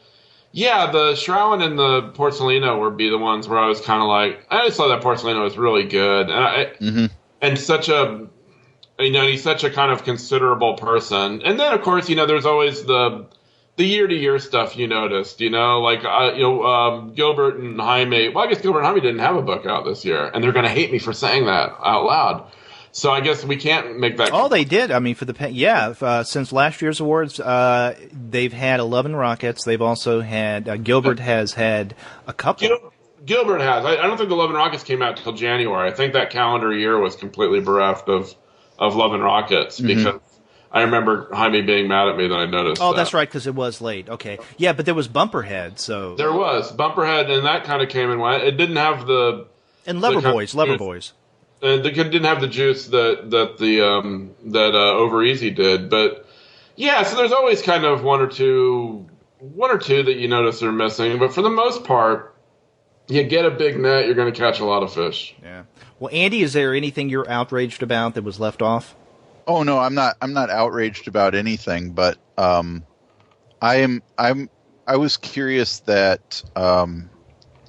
Yeah, the Shrowan and the Porcelino would be the ones where I was kind of like, I just thought that Porcelino was really good, and such a, he's such a kind of considerable person. And then of course, there's always the year-to-year stuff you noticed, like Gilbert and Jaime. Well, I guess Gilbert and Jaime didn't have a book out this year, and they're going to hate me for saying that out loud. So I guess we can't make that. Oh, they did. I mean, since last year's awards, they've had 11 Rockets. They've also had Gilbert has had a couple. Gilbert has. I don't think the 11 Rockets came out till January. I think that calendar year was completely bereft of Love and Rockets because I remember Jaime being mad at me that I noticed. Oh, that's right, because it was late. Okay, yeah, but there was Bumperhead. So there was Bumperhead, and that kind of came and went. It didn't have the Loverboys. They didn't have the juice that Over Easy did, but yeah. So there's always kind of one or two that you notice are missing, but for the most part, you get a big net, you're going to catch a lot of fish. Yeah. Well, Andy, is there anything you're outraged about that was left off? Oh no, I'm not outraged about anything, but I was curious that of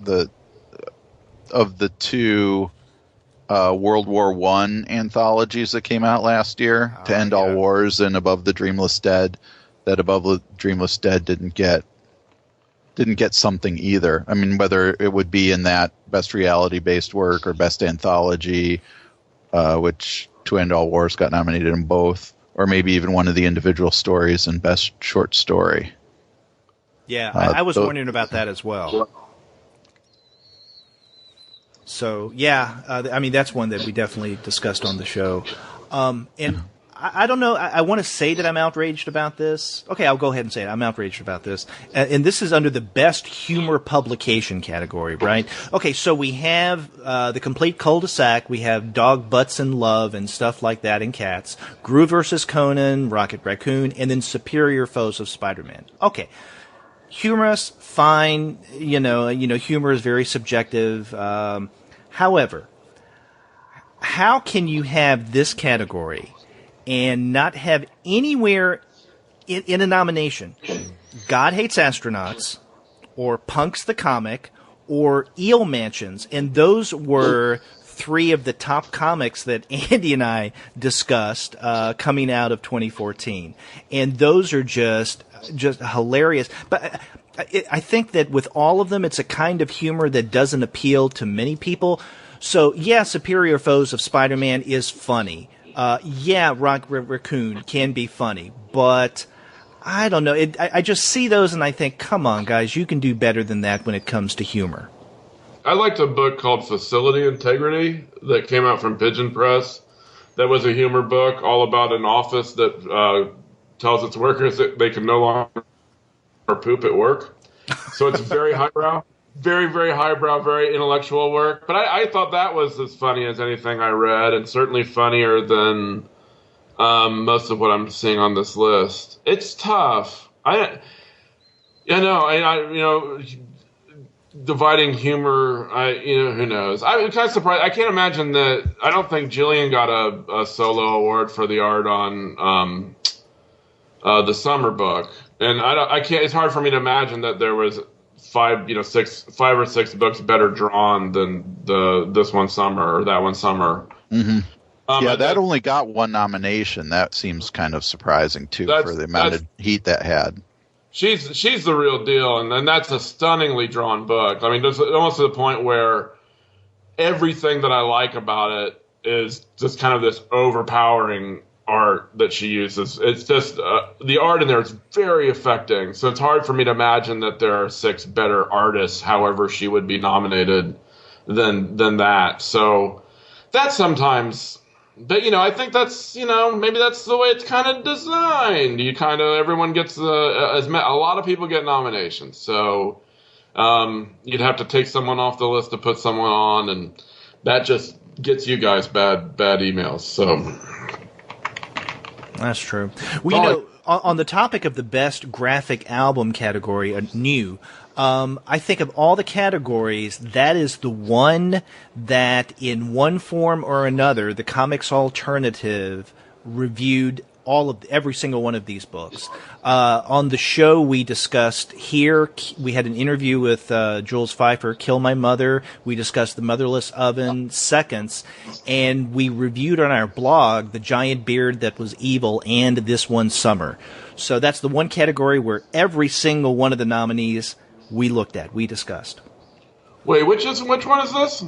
the two World War I anthologies that came out last year, To End All Wars and Above the Dreamless Dead, that Above the Dreamless Dead didn't get something either. I mean, whether it would be in that best reality-based work or best anthology, which To End All Wars got nominated in both, or maybe even one of the individual stories in best short story. Yeah, I was wondering about that as well. So, yeah, I mean, that's one that we definitely discussed on the show. And I don't know, I want to say that I'm outraged about this. Okay, I'll go ahead and say it. I'm outraged about this. And this is under the best humor publication category, right? Okay, so we have The Complete Cul-de-sac. We have Dog Butts and Love and stuff like that in Cats. Gru vs. Conan, Rocket Raccoon, and then Superior Foes of Spider-Man. Okay. Humorous, fine, humor is very subjective. However, how can you have this category and not have anywhere in a nomination God Hates Astronauts or Punks the Comic or Eel Mansions? And those were three of the top comics that Andy and I discussed coming out of 2014. And those are just hilarious. But I think that with all of them, it's a kind of humor that doesn't appeal to many people. So, yeah, Superior Foes of Spider-Man is funny. Yeah, Rocket Raccoon can be funny. But I don't know. I just see those and I think, come on, guys, you can do better than that when it comes to humor. I liked a book called Facility Integrity that came out from Pigeon Press. That was a humor book all about an office that tells its workers that they can no longer poop at work. So it's very highbrow, very, very highbrow, very intellectual work. But I thought that was as funny as anything I read, and certainly funnier than most of what I'm seeing on this list. It's tough. Dividing humor, who knows? I'm kind of surprised. I can't imagine that. I don't think Jillian got a solo award for the art on the summer book, and I can't. It's hard for me to imagine that there was five or six books better drawn than this one summer or that one summer. Mm-hmm. That only got one nomination. That seems kind of surprising too for the amount of heat that had. She's the real deal, and that's a stunningly drawn book. I mean, there's almost to the point where everything that I like about it is just kind of this overpowering art that she uses. It's just the art in there is very affecting. So it's hard for me to imagine that there are 6 better artists, however she would be nominated, than that. So that's sometimes. But, I think that's, maybe that's the way it's kind of designed. Everyone gets a lot of people get nominations. So you'd have to take someone off the list to put someone on, and that just gets you guys bad emails. So that's true. Well, on the topic of the best graphic album category, new, I think of all the categories, that is the one that in one form or another, the Comics Alternative reviewed every single one of these books. On the show we discussed here, we had an interview with Jules Pfeiffer, Kill My Mother. We discussed The Motherless Oven, Seconds, and we reviewed on our blog The Giant Beard That Was Evil and This One Summer. So that's the one category where every single one of the nominees we looked at, we discussed. Wait, which one is this?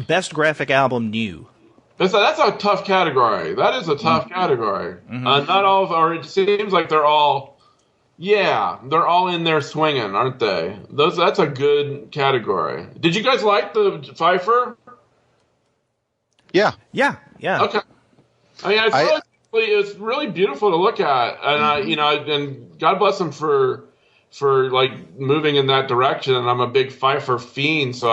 Best graphic album, new. That's a tough category. That is a tough category. Mm-hmm. Not all, or it seems like they're all in there swinging, aren't they? That's a good category. Did you guys like the Pfeiffer? Yeah. Okay. I mean, it's really beautiful to look at, and and God bless him for like moving in that direction. And I'm a big Pfeiffer fiend, so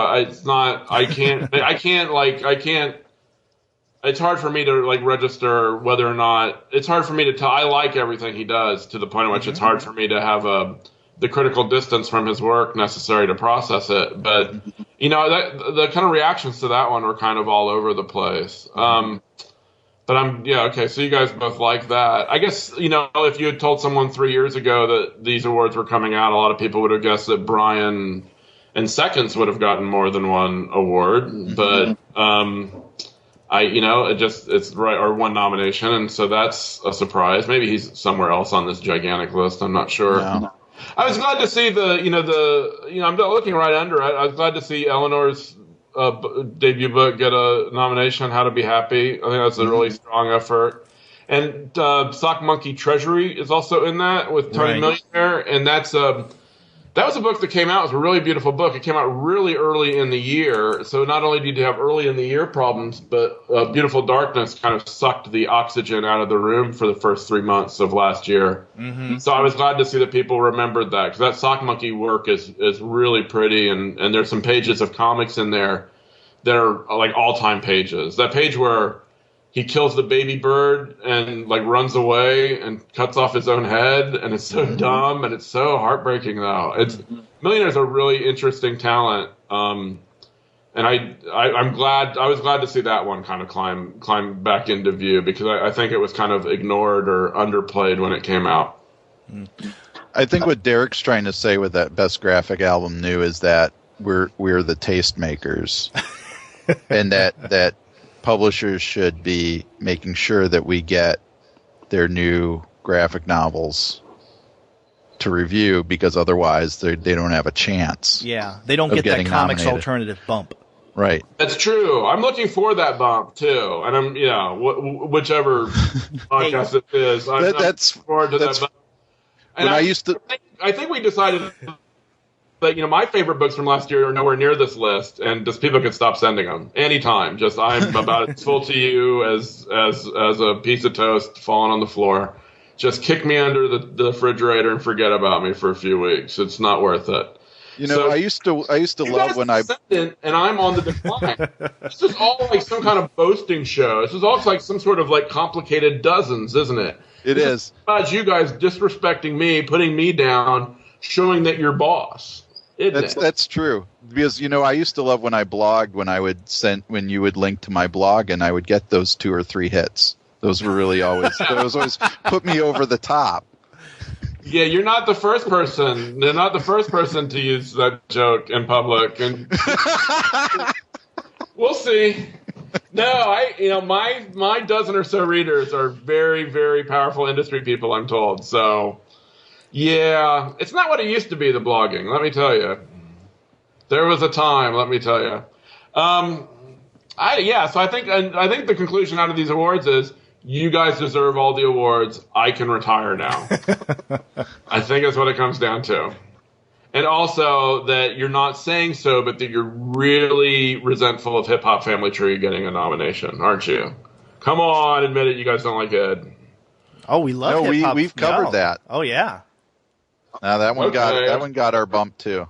it's hard for me to like register whether or not it's hard for me to tell. I like everything he does to the point at which it's hard for me to have the critical distance from his work necessary to process it. But the kind of reactions to that one were kind of all over the place. But okay. So you guys both like that. I guess, if you had told someone 3 years ago that these awards were coming out, a lot of people would have guessed that Brian and Seconds would have gotten more than one award. But, it's right, or one nomination. And so that's a surprise. Maybe he's somewhere else on this gigantic list. I'm not sure. No. I was glad to see I'm looking right under it. I was glad to see Eleanor's debut book get a nomination, How to Be Happy. I think that's a really strong effort. And Sock Monkey Treasury is also in that with Tony Millionaire, and that was a book that came out. It was a really beautiful book. It came out really early in the year, so not only did you have early in the year problems, but Beautiful Darkness kind of sucked the oxygen out of the room for the first 3 months of last year. Mm-hmm. So I was glad to see that people remembered that, because that Sock Monkey work is really pretty, and there's some pages of comics in there that are like all-time pages. That page where he kills the baby bird and like runs away and cuts off his own head, and it's so dumb and it's so heartbreaking though. Millionaire's a really interesting talent, and I was glad to see that one kind of climb back into view, because I think it was kind of ignored or underplayed when it came out. I think what Derek's trying to say with that best graphic album new is that we're the tastemakers, and that publishers should be making sure that we get their new graphic novels to review, because otherwise they don't have a chance. Yeah, they don't get that Comics Alternative bump. Right. That's true. I'm looking for that bump too, and I'm whichever podcast it is. I'm looking forward to that bump. And I think we decided that my favorite books from last year are nowhere near this list, and just people can stop sending them anytime. Just I'm about as full to you as a piece of toast falling on the floor. Just kick me under the refrigerator and forget about me for a few weeks. It's not worth it. I used to love when I and I'm on the decline. This is all like some kind of boasting show. This is all like some sort of like complicated dozens, isn't it? It is. About you guys disrespecting me, putting me down, showing that you're boss. That's true, because I used to love when I blogged, when you would link to my blog and I would get those 2 or 3 hits. Those were really always put me over the top. Yeah, you're not the first person. They're not the first person to use that joke in public, and we'll see. No, my dozen or so readers are very, very powerful industry people, I'm told. So Yeah, it's not what it used to be, the blogging, let me tell you. There was a time, let me tell you. So I think the conclusion out of these awards is you guys deserve all the awards. I can retire now. I think that's what it comes down to. And also that you're not saying so, but that you're really resentful of Hip Hop Family Tree getting a nomination, aren't you? Come on, admit it. You guys don't like it. Oh, we love Hip Hop. We've covered that. Oh yeah. Now that one got our bump too.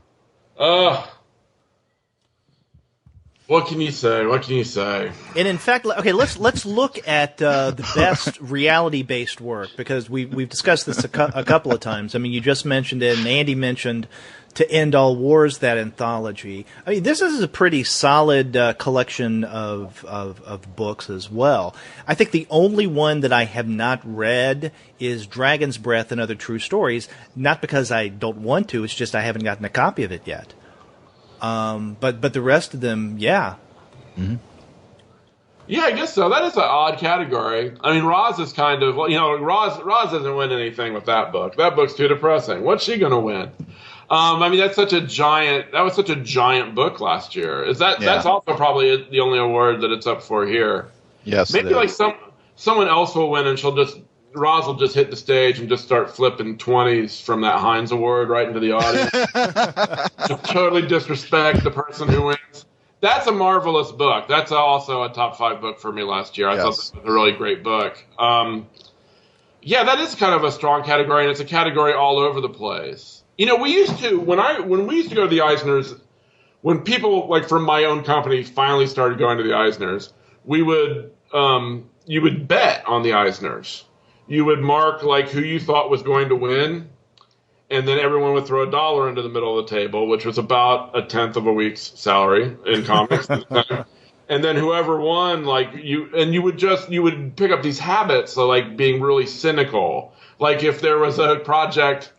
What can you say? What can you say? And in fact, okay, let's look at the best reality-based work, because we've discussed this a couple of times. I mean, you just mentioned it, and Andy mentioned To End All Wars, that anthology. I mean, this is a pretty solid collection of books as well. I think the only one that I have not read is Dragon's Breath and Other True Stories, not because I don't want to, it's just I haven't gotten a copy of it yet. But the rest of them, yeah. Mm-hmm. Yeah, I guess so. That is an odd category. I mean, Roz is kind of, Roz doesn't win anything with that book. That book's too depressing. What's she going to win? I mean, that was such a giant book last year. That's also probably the only award that it's up for here. Yes. Maybe like someone else will win, and Roz will just hit the stage and just start flipping 20s from that Heinz Award right into the audience. Just totally disrespect the person who wins. That's a marvelous book. That's also a top 5 book for me last year. I thought this was a really great book. Yeah, that is kind of a strong category, and it's a category all over the place. We used to, when we used to go to the Eisners, when people like from my own company finally started going to the Eisners, you would bet on the Eisners. You would mark like who you thought was going to win, and then everyone would throw $1 into the middle of the table, which was about a tenth of a week's salary in comics. And then whoever won, you would pick up these habits of like being really cynical. Like if there was a project,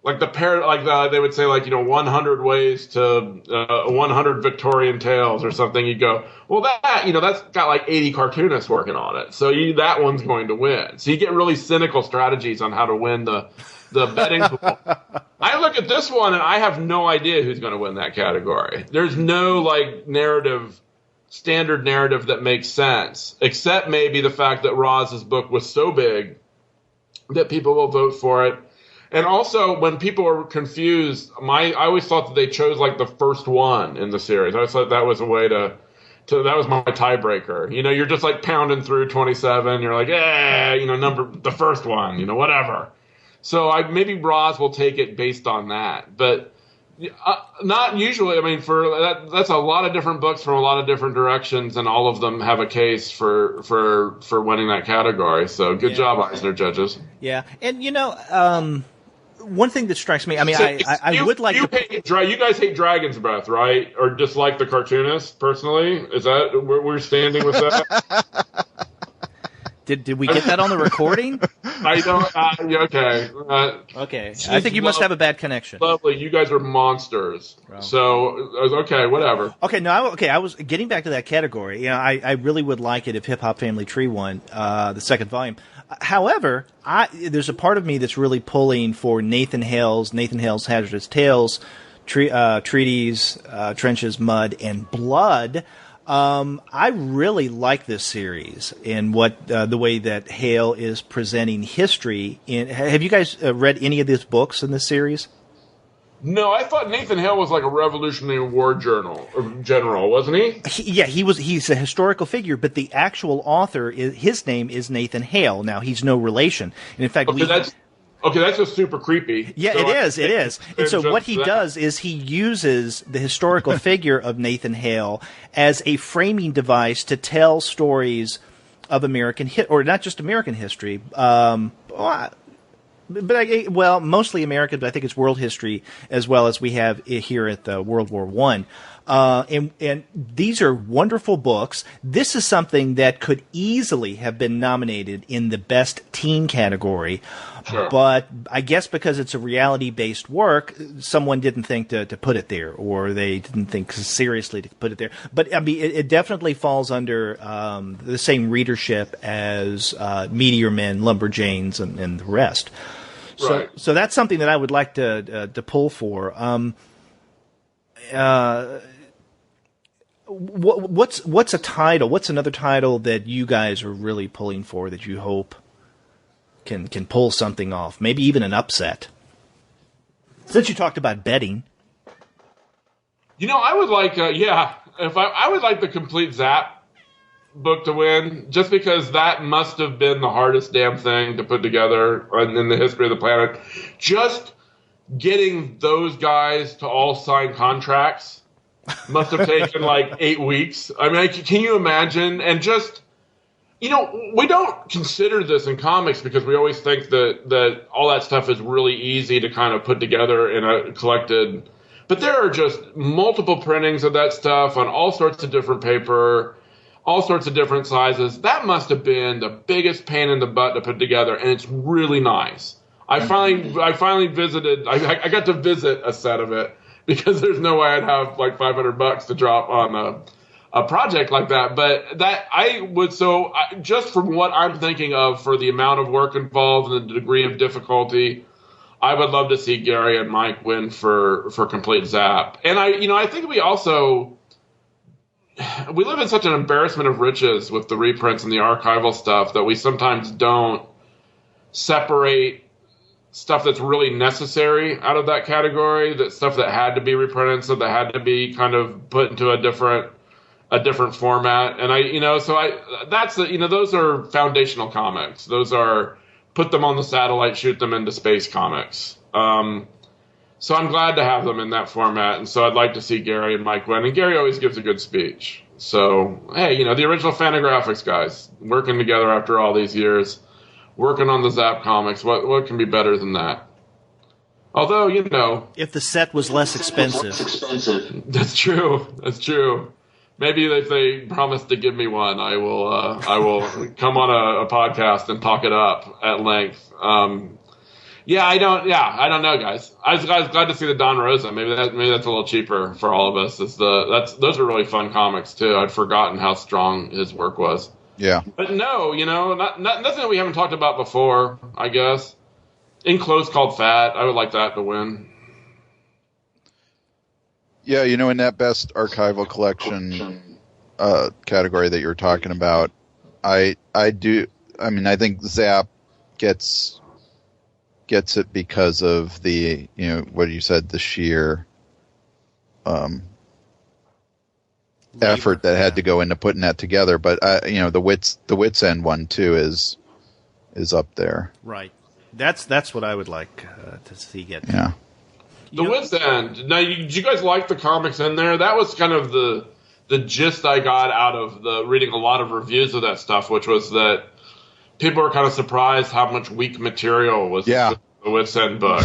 like they would say 100 ways to 100 Victorian tales or something. You'd go, well, that's got like 80 cartoonists working on it, so that one's going to win. So you get really cynical strategies on how to win the betting pool. I look at this one and I have no idea who's going to win that category. There's no standard narrative that makes sense, except maybe the fact that Roz's book was so big that people will vote for it. And also, when people are confused, I always thought that they chose like the first one in the series. I always thought that was a way that was my tiebreaker. You're just like pounding through 27. You're like, the first one, whatever. So maybe Roz will take it based on that, but not usually. I mean, that's a lot of different books from a lot of different directions, and all of them have a case for winning that category. So good job, Eisner judges. Yeah, and one thing that strikes me, I mean, I would like to... You guys hate Dragon's Breath, right? Or dislike the cartoonist, personally? Is that where we're standing with that? Did we get that on the recording? I don't... okay. Okay. I think you must have a bad connection. Lovely. You guys are monsters. Wow. So, okay, whatever. Okay, I was getting back to that category. I really would like it if Hip Hop Family Tree won the second volume. However, there's a part of me that's really pulling for Nathan Hale's Hazardous Tales, Treaties, Trenches, Mud, and Blood. I really like this series and the way that Hale is presenting history. Have you guys read any of these books in this series? No, I thought Nathan Hale was like a Revolutionary War general, wasn't he? He's a historical figure, but the actual author, his name is Nathan Hale. Now, he's no relation. And in fact, that's just super creepy. Yeah, so it is. And so what he does is he uses the historical figure of Nathan Hale as a framing device to tell stories of American or not just American history, but mostly American, but I think it's world history as well as we have here at the World War I. And these are wonderful books. This is something that could easily have been nominated in the best teen category. Sure. But I guess because it's a reality-based work, someone didn't think to put it there, or they didn't think seriously to put it there. But I mean, it definitely falls under the same readership as Meteor Men, Lumberjanes, and the rest. So that's something that I would like to pull for. What's a title? What's another title that you guys are really pulling for that you hope can pull something off? Maybe even an upset. Since you talked about betting, I would like I would like the complete Zap book to win, just because that must have been the hardest damn thing to put together in the history of the planet. Just getting those guys to all sign contracts must have taken like 8 weeks. I mean, can you imagine? And just, we don't consider this in comics because we always think that all that stuff is really easy to kind of put together in a collected. But there are just multiple printings of that stuff on all sorts of different paper, all sorts of different sizes. That must have been the biggest pain in the butt to put together, and it's really nice. I finally visited. I got to visit a set of it because there's no way I'd have like $500 to drop on a project like that. But that I would just from what I'm thinking of for the amount of work involved and the degree of difficulty, I would love to see Gary and Mike win for complete Zap. And I think we live in such an embarrassment of riches with the reprints and the archival stuff that we sometimes don't separate stuff that's really necessary out of that category, that stuff that had to be reprinted, so that had to be kind of put into a different format. And those are foundational comics. Those are put them on the satellite, shoot them into space comics. So I'm glad to have them in that format, and so I'd like to see Gary and Mike win. And Gary always gives a good speech. So, hey, the original Fantagraphics guys working together after all these years, working on the Zap comics. What can be better than that? Although, if the set was less expensive. That's true. Maybe if they promise to give me one, I will come on a podcast and talk it up at length. I don't know, guys. I was glad to see the Don Rosa. Maybe that's a little cheaper for all of us. Those are really fun comics too. I'd forgotten how strong his work was. Yeah. But no, nothing that we haven't talked about before, I guess. In Close Called Fat, I would like that to win. Yeah, in that best archival collection category that you were talking about, I think Zap gets it because of the, what you said, the sheer effort that had to go into putting that together. But the Wits End one too is up there. Right. That's what I would like to see get. Yeah. The Wits End. Now, did you guys like the comics in there? That was kind of the gist I got out of reading a lot of reviews of that stuff, which was that people were kind of surprised how much weak material was in the Wits End book.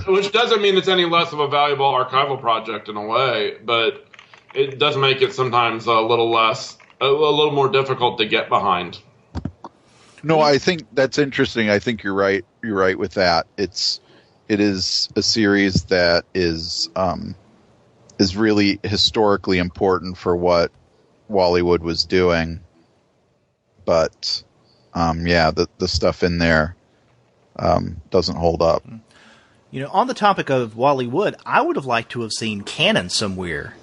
Which doesn't mean it's any less of a valuable archival project in a way, but it does make it sometimes a little more difficult to get behind. No, I think that's interesting. I think you're right. You're right with that. It is a series that is really historically important for what Wally Wood was doing. But the stuff in there doesn't hold up. On the topic of Wally Wood, I would have liked to have seen Cannon somewhere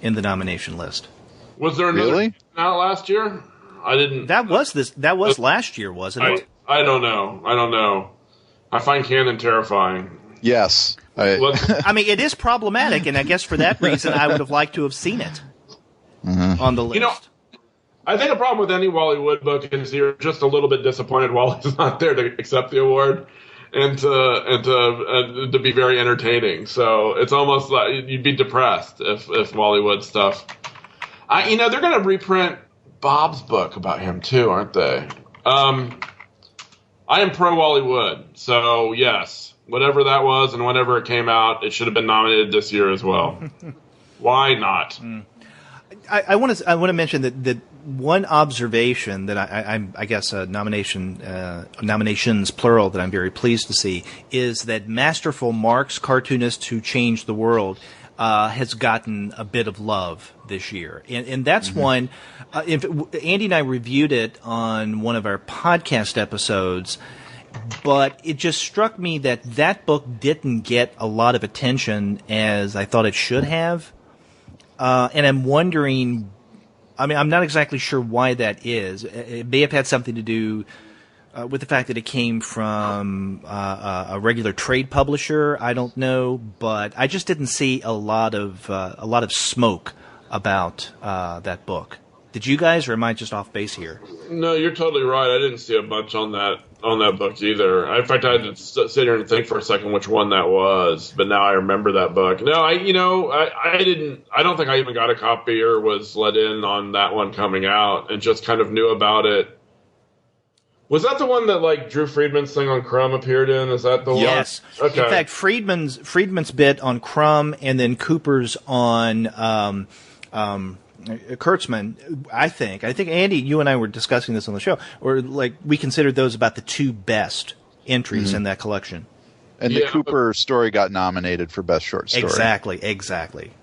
in the nomination list. Was there another out last year? I didn't. That was last year, wasn't it? I don't know. I find Cannon terrifying. Yes. I mean, it is problematic, and I guess for that reason, I would have liked to have seen it on the list. I think a problem with any Wally Wood book is you're just a little bit disappointed Wally's not there to accept the award and to be very entertaining. So it's almost like you'd be depressed if Wally Wood stuff. They're going to reprint Bob's book about him too, aren't they? I am pro Wally Wood, so yes, whatever that was and whenever it came out, it should have been nominated this year as well. Why not? I want to mention that one observation that I guess nominations plural that I'm very pleased to see is that masterful Marx cartoonist who changed the world has gotten a bit of love this year, and that's one. Andy and I reviewed it on one of our podcast episodes, but it just struck me that that book didn't get a lot of attention as I thought it should have. And I'm wondering, I mean, I'm not exactly sure why that is. It may have had something to do with the fact that it came from a regular trade publisher. I don't know, but I just didn't see a lot of smoke about that book. Did you guys, or am I just off base here? No, you're totally right. I didn't see a bunch on that book either. In fact, I had to sit here and think for a second which one that was, but now I remember that book. No, I didn't. I don't think I even got a copy or was let in on that one coming out, and just kind of knew about it. Was that the one that like Drew Friedman's thing on Crumb appeared in? Is that the one? Yes. Okay. In fact, Friedman's bit on Crumb, and then Cooper's on Kurtzman, I think Andy, you and I were discussing this on the show, or like we considered those about the two best entries in that collection. And the Cooper story got nominated for best short story. Exactly.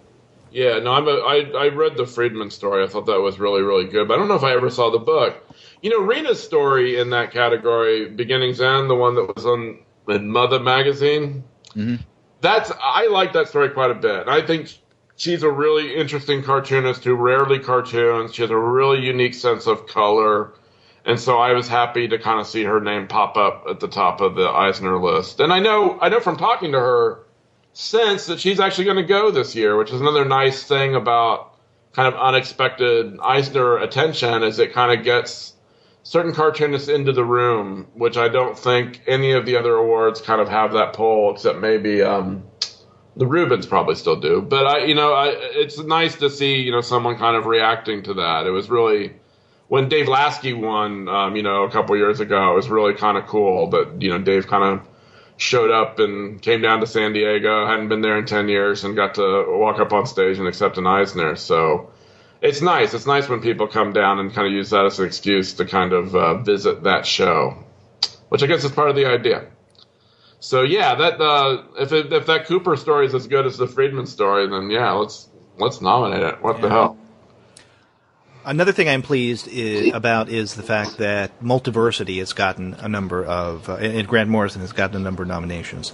Yeah, no, I read the Friedman story. I thought that was really, really good, but I don't know if I ever saw the book. You know, Rena's story in that category, Beginnings End, the one that was on Mother magazine. Mm-hmm. I like that story quite a bit. I think she's a really interesting cartoonist who rarely cartoons. She has a really unique sense of color. And so I was happy to kind of see her name pop up at the top of the Eisner list. And I know from talking to her since that she's actually going to go this year, which is another nice thing about kind of unexpected Eisner attention, is it kind of gets certain cartoonists into the room, which I don't think any of the other awards kind of have that pull, except maybe the Rubens probably still do. But it's nice to see, someone kind of reacting to that. It was really, when Dave Lasky won, a couple years ago, it was really kind of cool. But, Dave kind of showed up and came down to San Diego, hadn't been there in 10 years, and got to walk up on stage and accept an Eisner. So it's nice. It's nice when people come down and kind of use that as an excuse to kind of visit that show, which I guess is part of the idea. So yeah, that if that Cooper story is as good as the Friedman story, then yeah, let's nominate it. What the hell? Another thing I'm pleased about is the fact that Multiversity has gotten a number of, and Grant Morrison has gotten a number of nominations.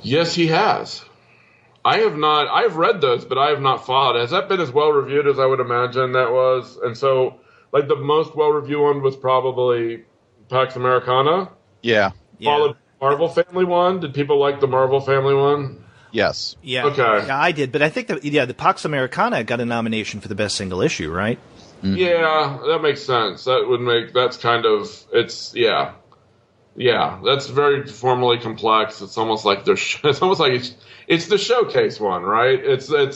Yes, he has. I have not. I have read those, but I have not followed. Has that been as well reviewed as I would imagine that was? And so, like, the most well reviewed one was probably Pax Americana. Yeah. Followed Marvel Family one. Did people like the Marvel Family one? Yes. Yeah. Okay. Yeah, I did, but I think that the Pax Americana got a nomination for the best single issue, right? Mm-hmm. Yeah, that makes sense. That's kind of Yeah, that's very formally complex. It's almost like it's the showcase one, right? It's what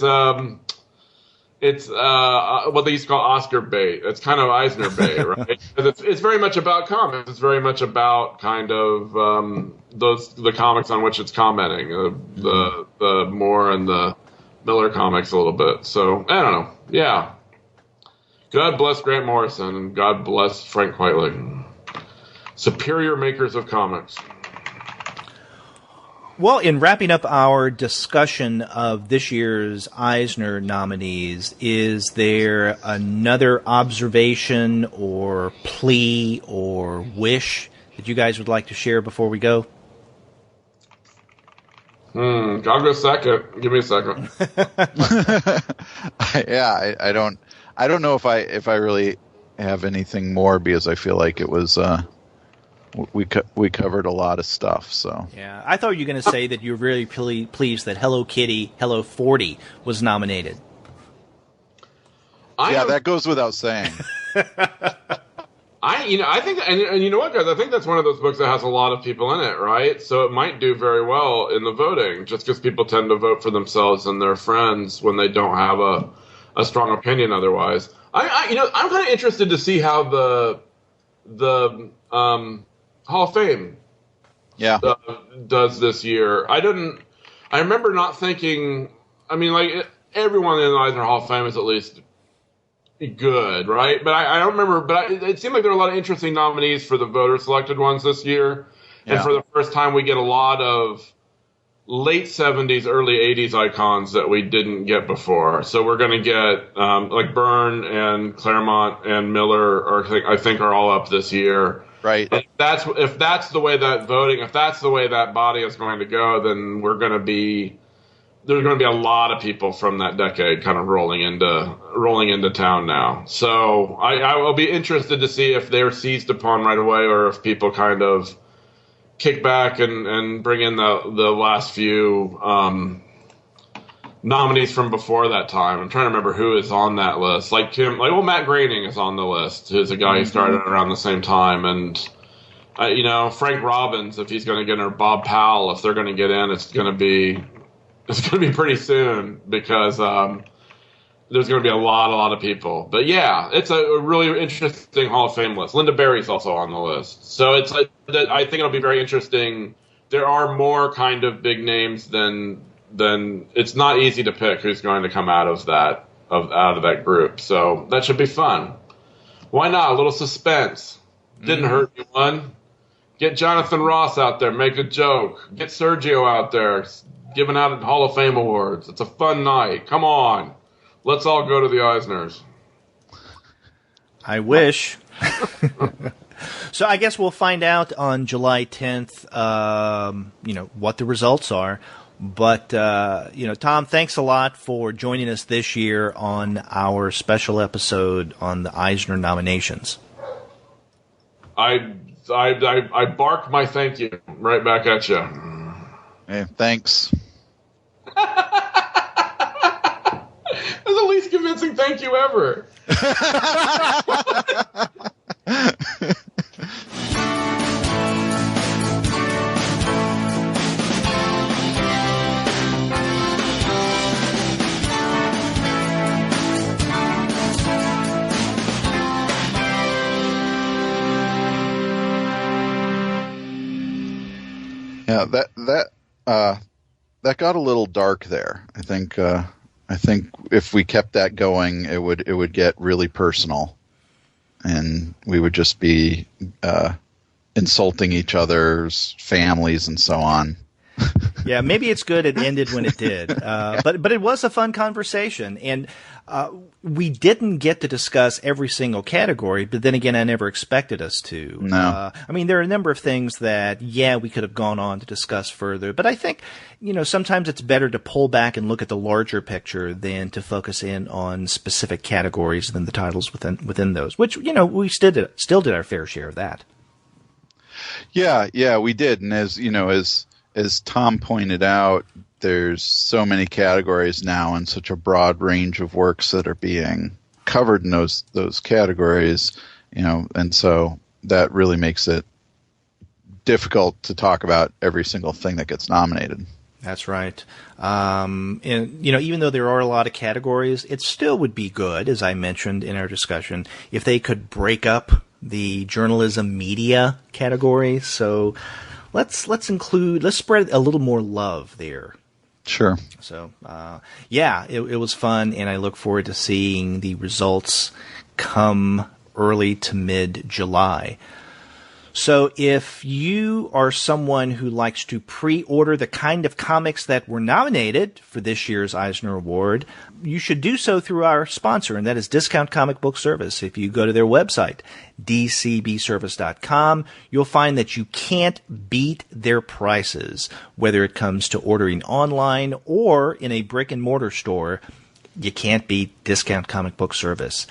they used to call Oscar bait. It's kind of Eisner bait, right? It's very much about comics. It's very much about kind of the comics on which it's commenting, the Moore and the Miller comics a little bit. So I don't know. Yeah, God bless Grant Morrison and God bless Frank Quitely. Superior makers of comics. Well, in wrapping up our discussion of this year's Eisner nominees, is there another observation or plea or wish that you guys would like to share before we go? I'll go second. Give me a second. I don't know if I really have anything more, because I feel like it was we covered a lot of stuff. So yeah, I thought you were going to say that you're really pleased that Hello Kitty, Hello 40 was nominated. That goes without saying. I think, and you know what, guys? I think that's one of those books that has a lot of people in it, right? So it might do very well in the voting, just because people tend to vote for themselves and their friends when they don't have a strong opinion otherwise. I'm kind of interested to see how the Hall of Fame does this year. I remember not thinking, everyone in the Eisner Hall of Fame is at least good, right? But I don't remember, it seemed like there were a lot of interesting nominees for the voter selected ones this year. Yeah. And for the first time, we get a lot of late 70s, early 80s icons that we didn't get before. So we're going to get, like Byrne and Claremont and Miller, I think are all up this year. Right. If that's the way that body is going to go, then there's going to be a lot of people from that decade kind of rolling into town now. So I will be interested to see if they're seized upon right away, or if people kind of kick back and bring in the last few nominees from before that time. I'm trying to remember who is on that list. Matt Groening is on the list, who's a guy who started around the same time, and Frank Robbins, if he's going to get in, or Bob Powell, if they're going to get in, it's going to be pretty soon, because there's going to be a lot of people. But yeah, it's a really interesting Hall of Fame list. Linda Berry's also on the list, so I think it'll be very interesting. There are more kind of big names than it's not easy to pick who's going to come out of that group. So that should be fun. Why not? A little suspense. Didn't hurt anyone. Get Jonathan Ross out there, make a joke. Get Sergio out there, giving out Hall of Fame awards. It's a fun night. Come on. Let's all go to the Eisners. I wish. So I guess we'll find out on July 10th, what the results are. But, Tom, thanks a lot for joining us this year on our special episode on the Eisner nominations. I bark my thank you right back at you. Hey, thanks. That's the least convincing thank you ever. Yeah, that got a little dark there. I think if we kept that going, it would get really personal, and we would just be insulting each other's families and so on. Yeah, maybe it's good it ended when it did. But it was a fun conversation, and we didn't get to discuss every single category, but then again, I never expected us to. No. There are a number of things that, we could have gone on to discuss further, but I think, sometimes it's better to pull back and look at the larger picture than to focus in on specific categories than the titles within those, which, we still did our fair share of that. Yeah, we did. And as Tom pointed out, there's so many categories now and such a broad range of works that are being covered in those categories, and so that really makes it difficult to talk about every single thing that gets nominated. That's right. And, even though there are a lot of categories, it still would be good, as I mentioned in our discussion, if they could break up the journalism media category. So let's spread a little more love there. Sure. So, it was fun, and I look forward to seeing the results come early to mid-July. So if you are someone who likes to pre-order the kind of comics that were nominated for this year's Eisner Award, you should do so through our sponsor, and that is Discount Comic Book Service. If you go to their website, dcbservice.com, you'll find that you can't beat their prices, whether it comes to ordering online or in a brick-and-mortar store. You can't beat Discount Comic Book Service.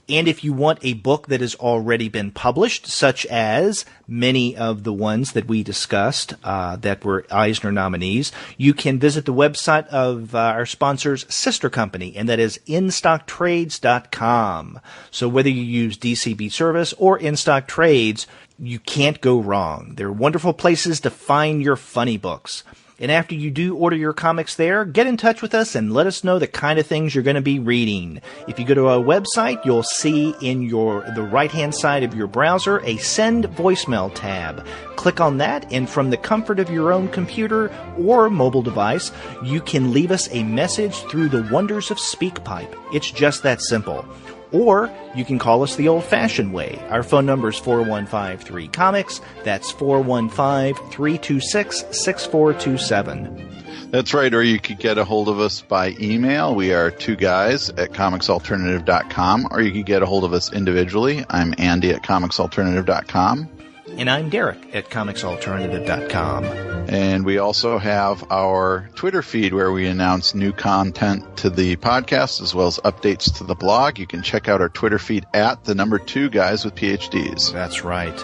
And if you want a book that has already been published, such as many of the ones that we discussed that were Eisner nominees, you can visit the website of our sponsor's sister company, and that is InStockTrades.com. So whether you use DCB Service or InStock Trades, you can't go wrong. They're wonderful places to find your funny books. And after you do order your comics there, get in touch with us and let us know the kind of things you're going to be reading. If you go to our website, you'll see in the right-hand side of your browser a Send Voicemail tab. Click on that, and from the comfort of your own computer or mobile device, you can leave us a message through the wonders of SpeakPipe. It's just that simple. Or you can call us the old-fashioned way. Our phone number is 415-3-COMICS. That's 415-326-6427. That's right, or you could get a hold of us by email. We are two guys at comicsalternative.com, or you could get a hold of us individually. I'm Andy at comicsalternative.com. And I'm Derek at comicsalternative.com. And we also have our Twitter feed where we announce new content to the podcast as well as updates to the blog. You can check out our Twitter feed at the number 2 guys with PhDs. That's right.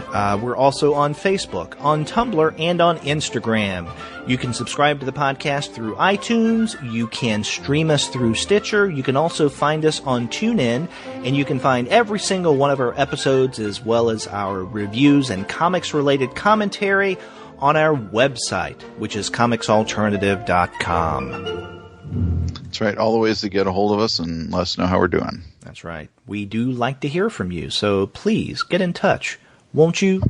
We're also on Facebook, on Tumblr, and on Instagram. You can subscribe to the podcast through iTunes. You can stream us through Stitcher. You can also find us on TuneIn. And you can find every single one of our episodes as well as our reviews and comics-related commentary on our website, which is comicsalternative.com. That's right. All the ways to get a hold of us and let us know how we're doing. That's right. We do like to hear from you, so please get in touch, won't you?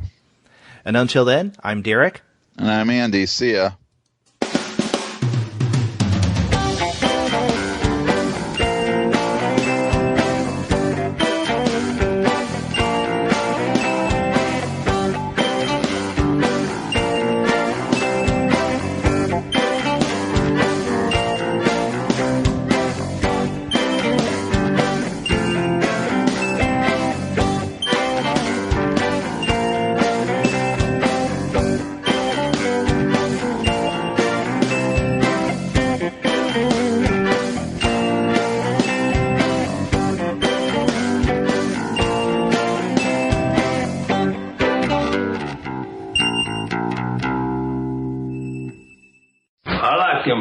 And until then, I'm Derek. And I'm Andy. See ya.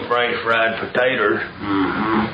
French fried potatoes. Mm-hmm.